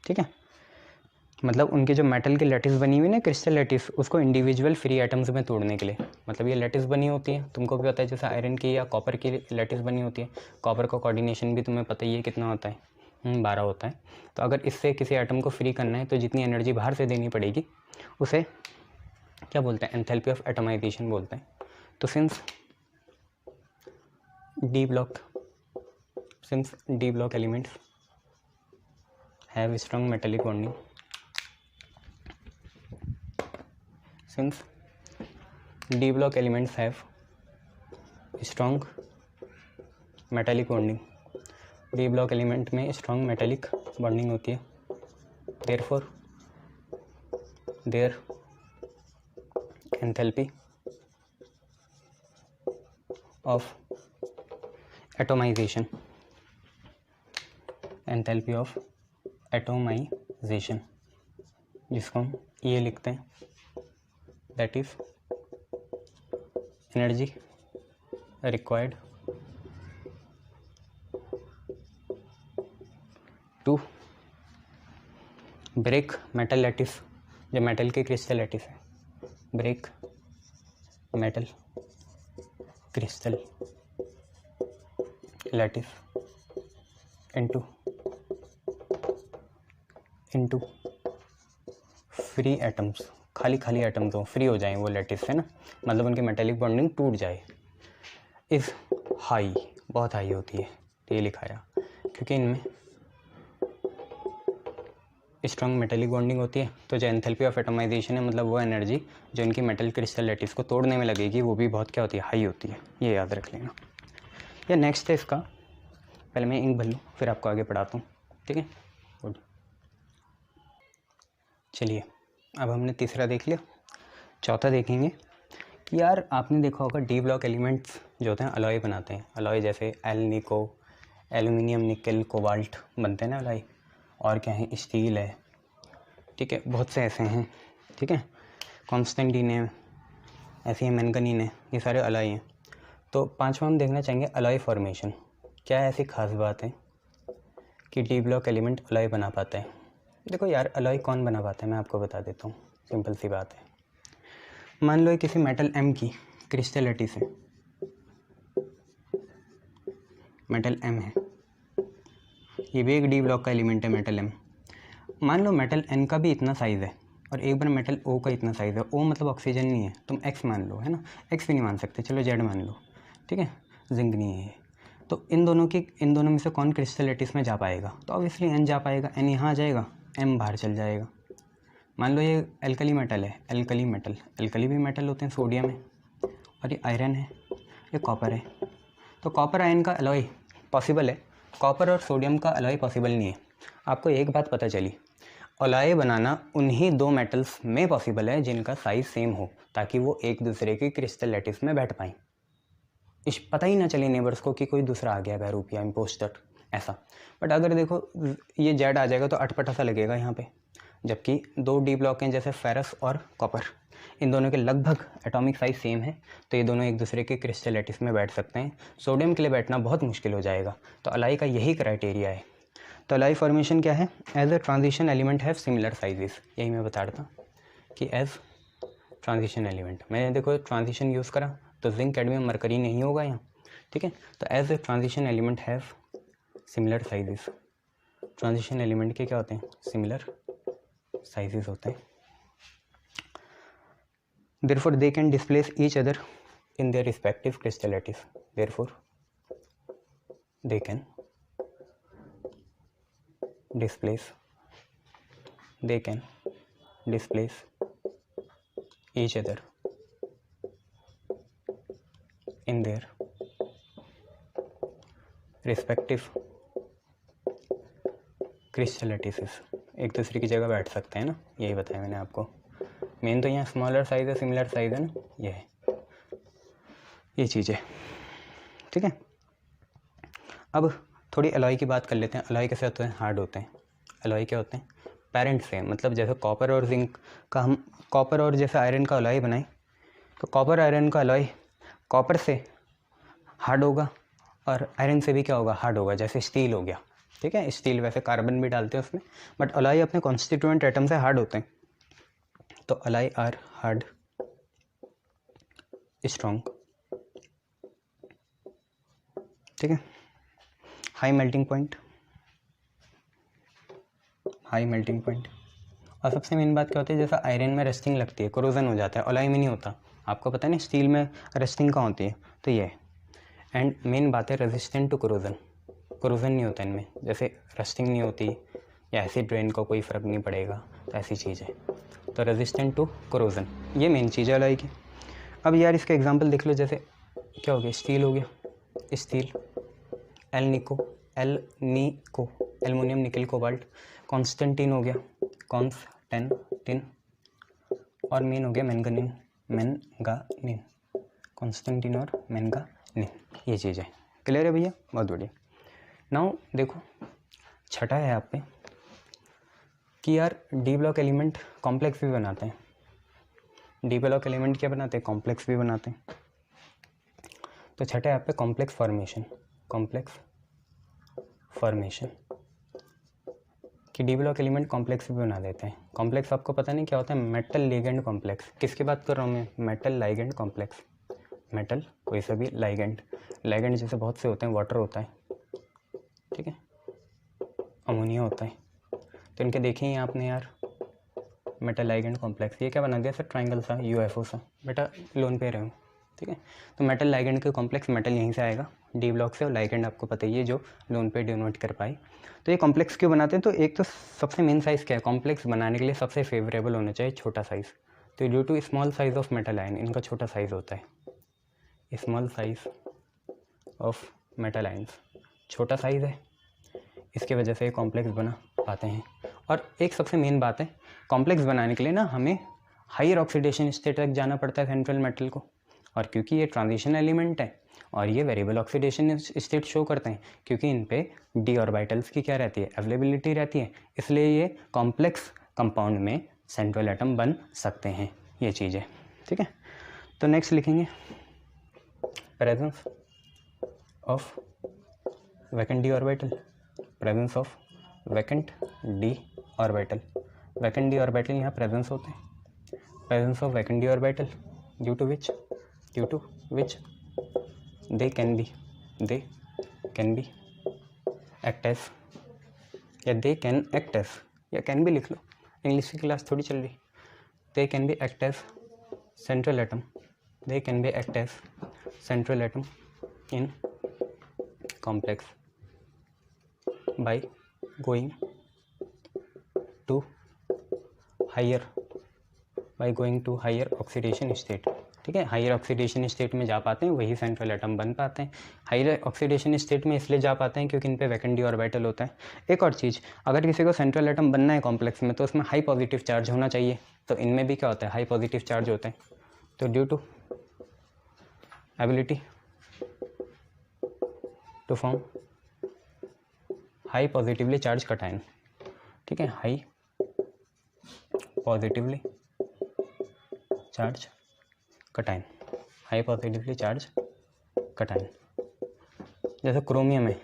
ठीक है, मतलब उनके जो मेटल की लैटिस बनी हुई ना, क्रिस्टल लैटिस, उसको इंडिविजुअल फ्री एटम्स में तोड़ने के लिए, मतलब ये लैटिस बनी होती है, तुमको भी पता है, जैसे आयरन की या कॉपर की लैटिस बनी होती है, कॉपर का कोऑर्डिनेशन भी तुम्हें पता ही है कितना होता है, 12 होता है। तो अगर इससे किसी एटम को फ्री करना है तो जितनी एनर्जी बाहर से देनी पड़ेगी उसे क्या बोलते हैं, एंथैल्पी ऑफ एटोमाइजेशन बोलते हैं। तो since d block elements have strong metallic bonding, since d block elements have strong metallic bonding, d block element में स्ट्रॉन्ग मेटालिक बॉन्डिंग होती है, therefore their enthalpy of atomisation, enthalpy of atomisation जिसको हम ये लिखते हैं, that is energy required to break metal lattice, जो metal के क्रिस्टल लैटिस है, break metal crystal lattice into free atoms, खाली एटम्स हो, फ्री हो जाएं वो लैटिस से ना, मतलब उनकी मेटेलिक बॉन्डिंग टूट जाए, इज़ हाई, बहुत हाई होती है, तो ये लिखाया क्योंकि इनमें स्ट्रॉन्ग मेटेलिक बॉन्डिंग होती है, तो जो एंथैल्पी ऑफ एटोमाइजेशन है, मतलब वो एनर्जी जो इनकी मेटल क्रिस्टल लैटिस को तोड़ने में लगेगी, वो भी बहुत क्या होती है, हाई होती है, ये याद रख लेना। या नेक्स्ट है इसका, पहले मैं इंक भर लूँ फिर आपको आगे पढ़ाता हूँ, ठीक है। गुड, चलिए अब हमने तीसरा देख लिया, चौथा देखेंगे कि यार आपने देखा होगा डी ब्लॉक एलिमेंट्स जो होते हैं अलॉय बनाते हैं, अलॉय जैसे निको, एल्यूमिनियम, निकल, कोबाल्ट बनते हैं ना अलॉय, और क्या है, स्टील है, ठीक है, बहुत से ऐसे हैं, ठीक है, कॉन्स्टेंटीन है, ऐसे ही मैंगनीन है, ये सारे अलॉय हैं। तो पांचवा हम देखना चाहेंगे अलॉय फॉर्मेशन, क्या है ऐसी खास बात है कि डी ब्लॉक एलिमेंट अलॉय बना पाता है। देखो यार अलॉय कौन बना पाता है, मैं आपको बता देता हूँ, सिंपल सी बात है। मान लो किसी मेटल एम की क्रिस्टल लैटिस है, मेटल एम है, ये भी एक डी ब्लॉक का एलिमेंट है मेटल एम। मान लो मेटल एन का भी इतना साइज़ है और एक बार मेटल ओ का इतना साइज़ है, ओ मतलब ऑक्सीजन नहीं है, तुम एक्स मान लो, है ना, एक्स भी नहीं मान सकते, चलो जेड मान लो, ठीक है, जिंक नहीं है। तो इन दोनों में से कौन क्रिस्टल लैटिस में जा पाएगा, तो ऑब्वियसली एन जा पाएगा, एन यहाँ आ जाएगा, एम बाहर चल जाएगा। मान लो ये एल्कली मेटल है, एल्कली मेटल, एल्कली भी मेटल होते हैं, सोडियम है, और ये आयरन है, ये कॉपर है, तो कॉपर आयरन का अलॉय पॉसिबल है, कॉपर और सोडियम का अलॉय पॉसिबल नहीं है। आपको एक बात पता चली, अलॉय बनाना उन्हीं दो मेटल्स में पॉसिबल है जिनका साइज़ सेम हो, ताकि वो एक दूसरे की क्रिस्टल लैटिस में बैठ पाएँ, इस पता ही ना चले नेबर्स को कि कोई दूसरा आ गया बहरूप या इम्पोस्टर ऐसा। बट अगर देखो ये जेड आ जाएगा तो अटपटा सा लगेगा यहाँ पे, जबकि दो डी ब्लॉक हैं जैसे फेरस और कॉपर, इन दोनों के लगभग एटॉमिक साइज सेम है, तो ये दोनों एक दूसरे के क्रिस्टल लैटिस में बैठ सकते हैं। सोडियम के लिए बैठना बहुत मुश्किल हो जाएगा, तो अलॉय का यही क्राइटेरिया है। तो अलॉय फॉर्मेशन क्या है, as a transition element have similar sizes, यही मैं बता रहा था कि एज ट्रांजिशन एलिमेंट, मैंने देखो ट्रांजिशन यूज़ करा तो जिंक, कैडमियम, मरकरी नहीं होगा यहाँ, ठीक है। तो as a transition element have similar sizes, transition element के क्या होते हैं, सिमिलर साइजेस होते हैं। Therefore they can displace each other in their respective crystal lattice, therefore they can displace each other in their respective crystal lattices, एक दूसरे की जगह बैठ सकते हैं ना, यही बताया मैंने आपको। मेन तो यहाँ स्मॉलर साइज है, सिमिलर साइज है ना, ये है, ये चीज़ है, ठीक है। अब थोड़ी अलॉय की बात कर लेते हैं। अलॉय कैसे होते हैं, हार्ड होते हैं। अलॉय क्या होते हैं, पेरेंट से, मतलब जैसे कॉपर और जिंक का हम कॉपर और जैसे आयरन का अलॉय बनाएं, तो कॉपर आयरन का अलॉय कॉपर से हार्ड होगा और आयरन से भी क्या होगा, हार्ड होगा, जैसे स्टील हो गया, ठीक है। स्टील वैसे कार्बन भी डालते हैं उसमें, बट अलॉय अपने कॉन्स्टिट्यूएंट एटम से हार्ड होते हैं, तो अलॉय आर हार्ड, स्ट्रॉन्ग, ठीक है, हाई मेल्टिंग पॉइंट, और सबसे मेन बात क्या होती है, जैसा आयरन में रस्टिंग लगती है, कोरोजन हो जाता है, अलॉय में नहीं होता, आपको पता है ना, स्टील में रस्टिंग कहाँ होती है, तो ये। एंड मेन बात है रेजिस्टेंट टू कोरोजन नहीं होता इनमें, जैसे रस्टिंग नहीं होती या एसिड रेन को कोई फ़र्क नहीं पड़ेगा, तो ऐसी चीज़ है। तो रेजिस्टेंट टू कोरोजन, ये मेन चीज़ है एलॉय की। अब यार इसका एग्जांपल देख लो, जैसे क्या हो गया, स्टील हो गया, स्टील, एल निको एल्युमिनियम निकल कोबाल्ट, कॉन्स्टेंटिन हो गया, कॉन्स्टेंटिन, और मेन हो गया मैंगानीन, कॉन्स्टेंटिन और मैंगानीन, ये चीज़ है। क्लियर है भैया, बहुत बढ़िया। नाउ देखो छठा है आप पे कि यार डी ब्लॉक एलिमेंट कॉम्प्लेक्स भी बनाते हैं। डी ब्लॉक एलिमेंट क्या बनाते हैं, कॉम्प्लेक्स भी बनाते हैं। तो छठा है आप पे कॉम्प्लेक्स फॉर्मेशन, कॉम्प्लेक्स फॉर्मेशन कि डी ब्लॉक एलिमेंट कॉम्प्लेक्स भी बना देते हैं। कॉम्प्लेक्स आपको पता नहीं क्या होता है, मेटल लिगेंड कॉम्प्लेक्स। किसकी बात कर रहा हूँ मैं, मेटल लाइगेंड कॉम्प्लेक्स। मेटल कोई सा भी लाइगेंड, लाइगेंड जैसे बहुत से होते हैं, वाटर होता है, ठीक है, अमोनिया होता है, तो इनके देखे ही आपने यार मेटल लाइगेंड कॉम्प्लेक्स। ये क्या बना दिया सर, ट्राइंगल सा, यूएफओ सा, बेटा लोन पे रहे हो, ठीक है। तो मेटल लाइगेंड के कॉम्प्लेक्स, मेटल यहीं से आएगा डी ब्लॉक से, और लाइगेंड आपको पता ही है जो लोन पे डिनोट कर पाए। तो ये कॉम्प्लेक्स क्यों बनाते हैं, तो एक तो सबसे मेन साइज़ क्या है, कॉम्प्लेक्स बनाने के लिए सबसे फेवरेबल होना चाहिए छोटा साइज़। तो due to small size of metal ion, इनका छोटा साइज़ होता है, small size of metal ions, छोटा साइज़ है, इसकी वजह से ये कॉम्प्लेक्स बना पाते हैं। और एक सबसे मेन बात है, कॉम्प्लेक्स बनाने के लिए ना हमें हायर ऑक्सीडेशन स्टेट तक जाना पड़ता है सेंट्रल मेटल को, और क्योंकि ये ट्रांजिशन एलिमेंट है और ये वेरिएबल ऑक्सीडेशन स्टेट शो करते हैं, क्योंकि इन पे डी ऑर्बिटल्स की क्या रहती है, अवेलेबिलिटी रहती है, इसलिए ये कॉम्प्लेक्स कंपाउंड में सेंट्रल एटम बन सकते हैं, ये चीज़ है, ठीक है। तो नेक्स्ट लिखेंगे presence of vacant d orbital, presence of vacant d orbital. Vacant d orbital यहाँ प्रेजेंस होते हैं, presence of vacant d orbital due to which they can be act as, या they can act as, या can भी लिख लो, English की class थोड़ी चल रही। they can be act as central atom, they can be act as central atom in complex by going to higher oxidation state, ठीक है। हायर ऑक्सीडेशन स्टेट में जा पाते हैं, वही सेंट्रल एटम बन पाते हैं। हायर ऑक्सीडेशन स्टेट में इसलिए जा पाते हैं क्योंकि इन पे वैकेंट डी ऑर्बिटल होता है। एक और चीज़, अगर किसी को सेंट्रल एटम बनना है कॉम्प्लेक्स में तो उसमें हाई पॉजिटिव चार्ज होना चाहिए, तो इनमें भी क्या होता है, हाई पॉजिटिव चार्ज होता है। तो due to ability to form high positively charge cation, ठीक है, high positively charge cation, high positively charge cation. जैसे क्रोमियम है,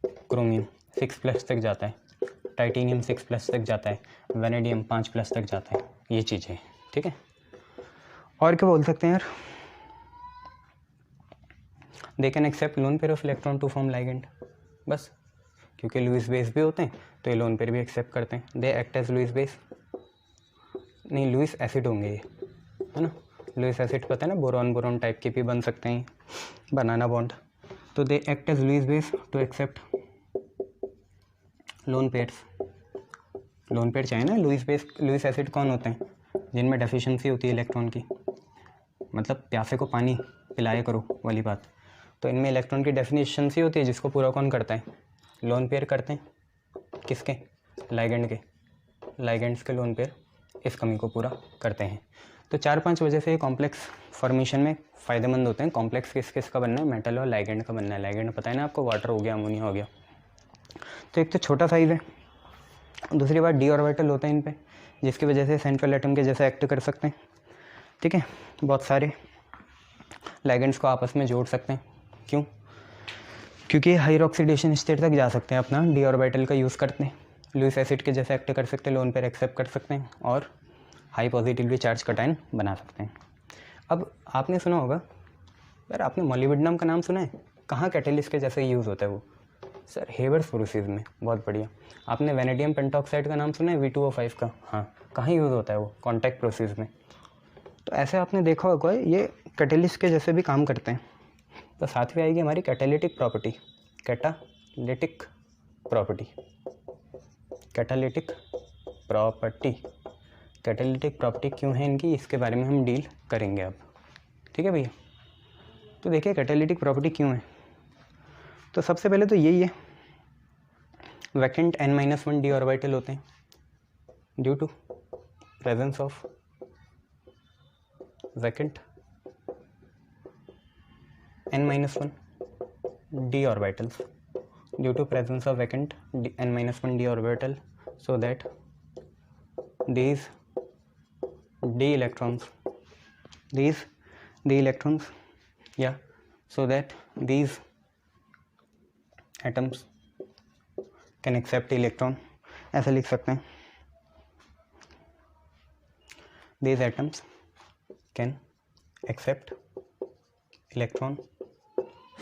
क्रोमियम 6+ तक जाता है, टाइटेनियम 6+ तक जाता है, वेनेडियम 5+ तक जाता है, ये चीज़ें, ठीक है। और क्या बोल सकते हैं यार, they can accept lone pair of electron to form ligand, बस क्योंकि लुईस बेस भी होते हैं तो ये लोन पेयर भी एक्सेप्ट करते हैं। They act as Lewis base, नहीं लुईस एसिड होंगे ये, है ना, लुईस एसिड पता है ना, बोरॉन बोरॉन टाइप के भी बन सकते हैं, बनाना बॉन्ड। तो they act as Lewis base to accept lone pairs. Lone pair चाहिए ना, लुईस एसिड कौन होते हैं, जिनमें डेफिशिएंसी होती है इलेक्ट्रॉन की, मतलब प्यासे को पानी पिलाया करो वाली बात। तो इनमें इलेक्ट्रॉन की डेफिशिएंसी होती है, जिसको पूरा कौन करता है, लोन पेयर करते हैं, किसके, लाइगेंड के, लाइगेंड्स के लोन पेयर इस कमी को पूरा करते हैं। तो 4-5 वजह से कॉम्प्लेक्स फॉर्मेशन में फ़ायदेमंद होते हैं। कॉम्प्लेक्स किस किस का बनना है, मेटल और लाइगेंड का बनना है। लाइगेंड पता है ना आपको, वाटर हो गया, अमोनिया हो गया। तो एक तो छोटा साइज़ है, दूसरी बात डी ऑर्बिटल होते हैं इन पे, जिसकी वजह से सेंट्रल एटम के जैसे एक्ट कर सकते हैं, ठीक है। बहुत सारे लाइगेंड्स को आपस में जोड़ सकते हैं, क्यों, क्योंकि हायर ऑक्सीडेशन स्टेट तक जा सकते हैं, अपना डी ऑर्बिटल का यूज़ करते हैं, लुईस एसिड के जैसे एक्ट कर सकते हैं, लोन पेयर एक्सेप्ट कर सकते हैं और हाई पॉजिटिवली चार्ज कटायन बना सकते हैं। अब आपने सुना होगा यार, आपने मोलिब्डेनम का नाम सुना है, कहाँ कैटेलिस्ट के जैसे यूज़ होता है वो, सर हेबर्स प्रोसेस में, बहुत बढ़िया। आपने वेनेडियम पेंटॉक्साइड का नाम सुना है, V2O5 का, हाँ, कहाँ यूज़ होता है वो, कॉन्टैक्ट प्रोसेस में। तो ऐसे आपने देखा होगा ये कैटेलिस्ट के जैसे भी काम करते हैं। तो साथ में आएगी हमारी catalytic property, catalytic property, catalytic property. Catalytic property क्यों है इनकी, इसके बारे में हम डील करेंगे अब, ठीक है भैया। तो देखिए कैटालिटिक प्रॉपर्टी क्यों है, तो सबसे पहले तो यही है, वैकेंट n-1 d ऑर्बिटल होते हैं due to presence of vacant n-1 d orbitals, due to presence of vacant n-1 d orbital, so that these d electrons, yeah, so that these atoms can accept electron, ऐसा लिख सकते हैं, these atoms can accept electron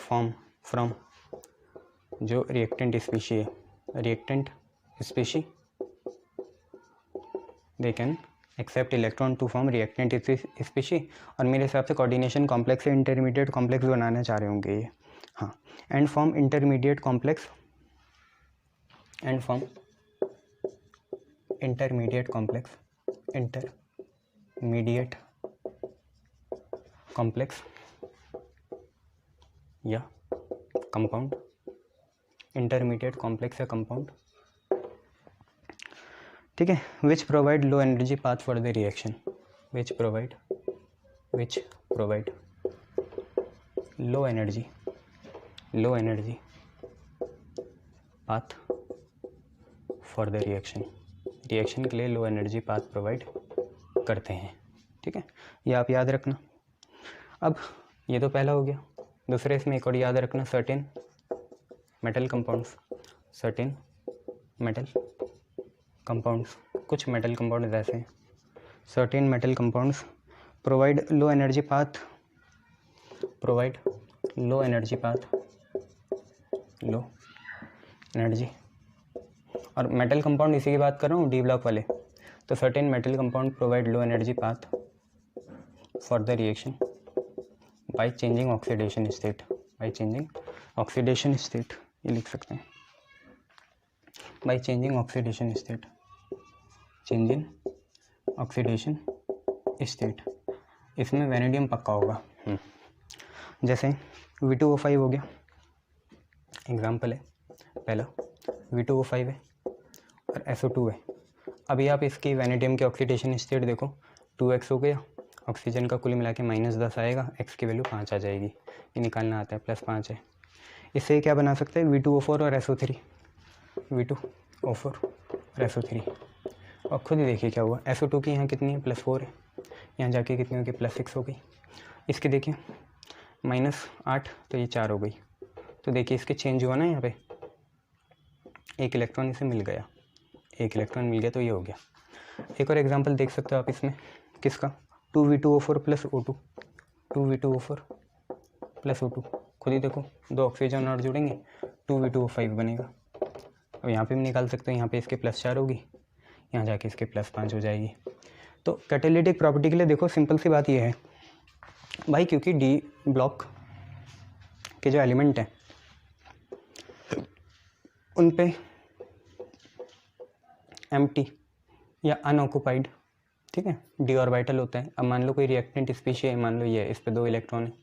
from जो reactant species है, reactant species they can accept electron to form reactant species. और मेरे हिसाब से कोऑर्डिनेशन कॉम्प्लेक्स से इंटरमीडिएट कॉम्प्लेक्स बनाना चाह रहे होंगे ये, हाँ, and form intermediate complex, and form intermediate complex या कंपाउंड, इंटरमीडिएट कॉम्प्लेक्स या कंपाउंड, ठीक है, which provide low energy path for the reaction, which provide low energy path for the reaction के लिए लो एनर्जी पाथ प्रोवाइड करते हैं, ठीक है, ये आप याद रखना। अब ये तो पहला हो गया, दूसरे इसमें एक और याद रखना, सर्टेन मेटल कंपाउंड्स, कुछ मेटल कंपाउंड ऐसे हैं, certain metal compounds provide low energy path, और मेटल कंपाउंड इसी की बात कर रहा हूँ, डी ब्लॉक वाले, तो certain metal compound provide low energy path for the reaction by changing oxidation state, ये लिख सकते हैं, बाय चेंजिंग ऑक्सीडेशन स्टेट, इसमें वैनेडियम पक्का होगा, जैसे V2O5 हो गया, एग्जाम्पल है पहला, V2O5 है और SO2 है। अभी आप इसकी वैनेडियम की ऑक्सीडेशन स्टेट देखो, 2x हो गया, ऑक्सीजन का कुल मिला के -10 आएगा, x की वैल्यू 5 आ जाएगी, ये निकालना आता है, +5 है। इससे क्या बना सकते हैं, V2O4 और SO3, और खुद ही देखिए क्या हुआ, SO2 की यहाँ कितनी है, +4 है, यहाँ जाके कितनी होगी, +6 हो गई, इसके देखिए -8, तो ये 4 हो गई, तो देखिए इसके चेंज हुआ ना, यहाँ पे एक इलेक्ट्रॉन इसे मिल गया, तो ये हो गया। एक और एग्जांपल देख सकते हो आप इसमें, किसका, 2V2O4 + O2, खुद ही देखो, 2 ऑक्सीजन और जुड़ेंगे, 2V2O5 बनेगा। अब यहाँ पे भी निकाल सकते हो, यहाँ पे इसके +4 होगी, यहाँ जाके इसके +5 हो जाएगी। तो कैटालिटिक प्रॉपर्टी के लिए देखो सिंपल सी बात ये है भाई, क्योंकि डी ब्लॉक के जो एलिमेंट हैं उन पे एम्प्टी या अनऑक्युपाइड, ठीक है, डी ऑर्बिटल होता है। अब मान लो कोई रिएक्टेंट स्पीशी है, मान लो ये, इस पे 2 इलेक्ट्रॉन है,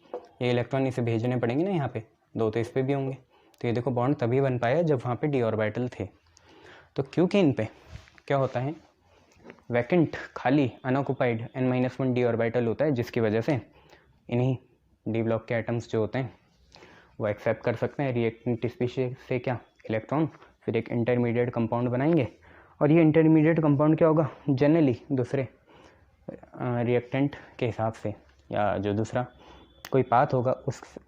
ये इलेक्ट्रॉन इसे भेजने पड़ेंगे ना, यहाँ पे 2 तो इस पे भी होंगे, तो ये देखो बॉन्ड तभी बन पाया जब वहाँ पे डी ऑर्बिटल थे। तो क्योंकि इन पे क्या होता है, वैकेंट खाली अनऑक्युपाइड n-1 डी ऑर्बिटल होता है, जिसकी वजह से इन्हीं डी ब्लॉक के एटम्स जो होते हैं वो एक्सेप्ट कर सकते हैं रिएक्टेंट स्पीशी से क्या, इलेक्ट्रॉन, फिर एक इंटरमीडिएट कंपाउंड बनाएंगे, और ये इंटरमीडिएट कंपाउंड क्या होगा, जनरली दूसरे रिएक्टेंट के हिसाब से या जो दूसरा कोई पाथ होगा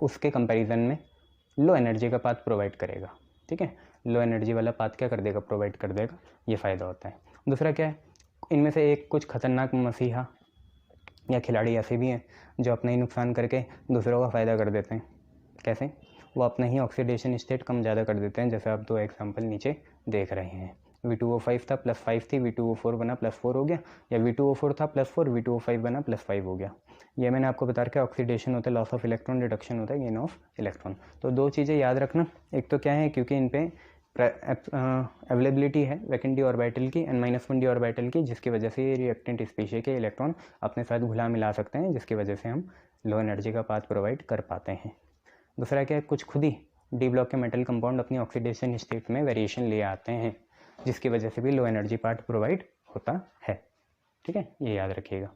उसके कंपैरिजन में लो एनर्जी का पाथ प्रोवाइड करेगा, ठीक है, लो एनर्जी वाला पाथ क्या कर देगा, प्रोवाइड कर देगा, ये फ़ायदा होता है। दूसरा क्या है, इनमें से एक कुछ खतरनाक मसीहा या खिलाड़ी ऐसे भी हैं जो अपना ही नुकसान करके दूसरों का फ़ायदा कर देते हैं। कैसे, वो अपना ही ऑक्सीडेशन स्टेट कम ज़्यादा कर देते हैं, जैसे आप 2 एग्जाम्पल नीचे देख रहे हैं। V2O5 था, +5 थी, V2O4 बना +4 हो गया, या V2O4 था +4, V2O5 बना +5 हो गया। ये मैंने आपको बता रखा है, ऑक्सीडेशन होता है, लॉस ऑफ इलेक्ट्रॉन, रिडक्शन होता है, गेन ऑफ इलेक्ट्रॉन। तो 2 चीज़ें याद रखना, एक तो क्या है, क्योंकि इन पे अवेलेबिलिटी है वैकेंट डी ऑर्बिटल की n-1 डी ऑर्बिटल की, जिसकी वजह से ये रिएक्टेंट स्पीशीज के इलेक्ट्रॉन अपने साथ घुला मिला सकते हैं, जिसकी वजह से हम लो एनर्जी का पाथ प्रोवाइड कर पाते हैं। दूसरा क्या है, कुछ खुद ही डी ब्लॉक के मेटल कंपाउंड अपनी ऑक्सीडेशन स्टेट में वेरिएशन ले आते हैं, जिसकी वजह से भी लो एनर्जी पार्ट प्रोवाइड होता है। ठीक है, ये याद रखिएगा।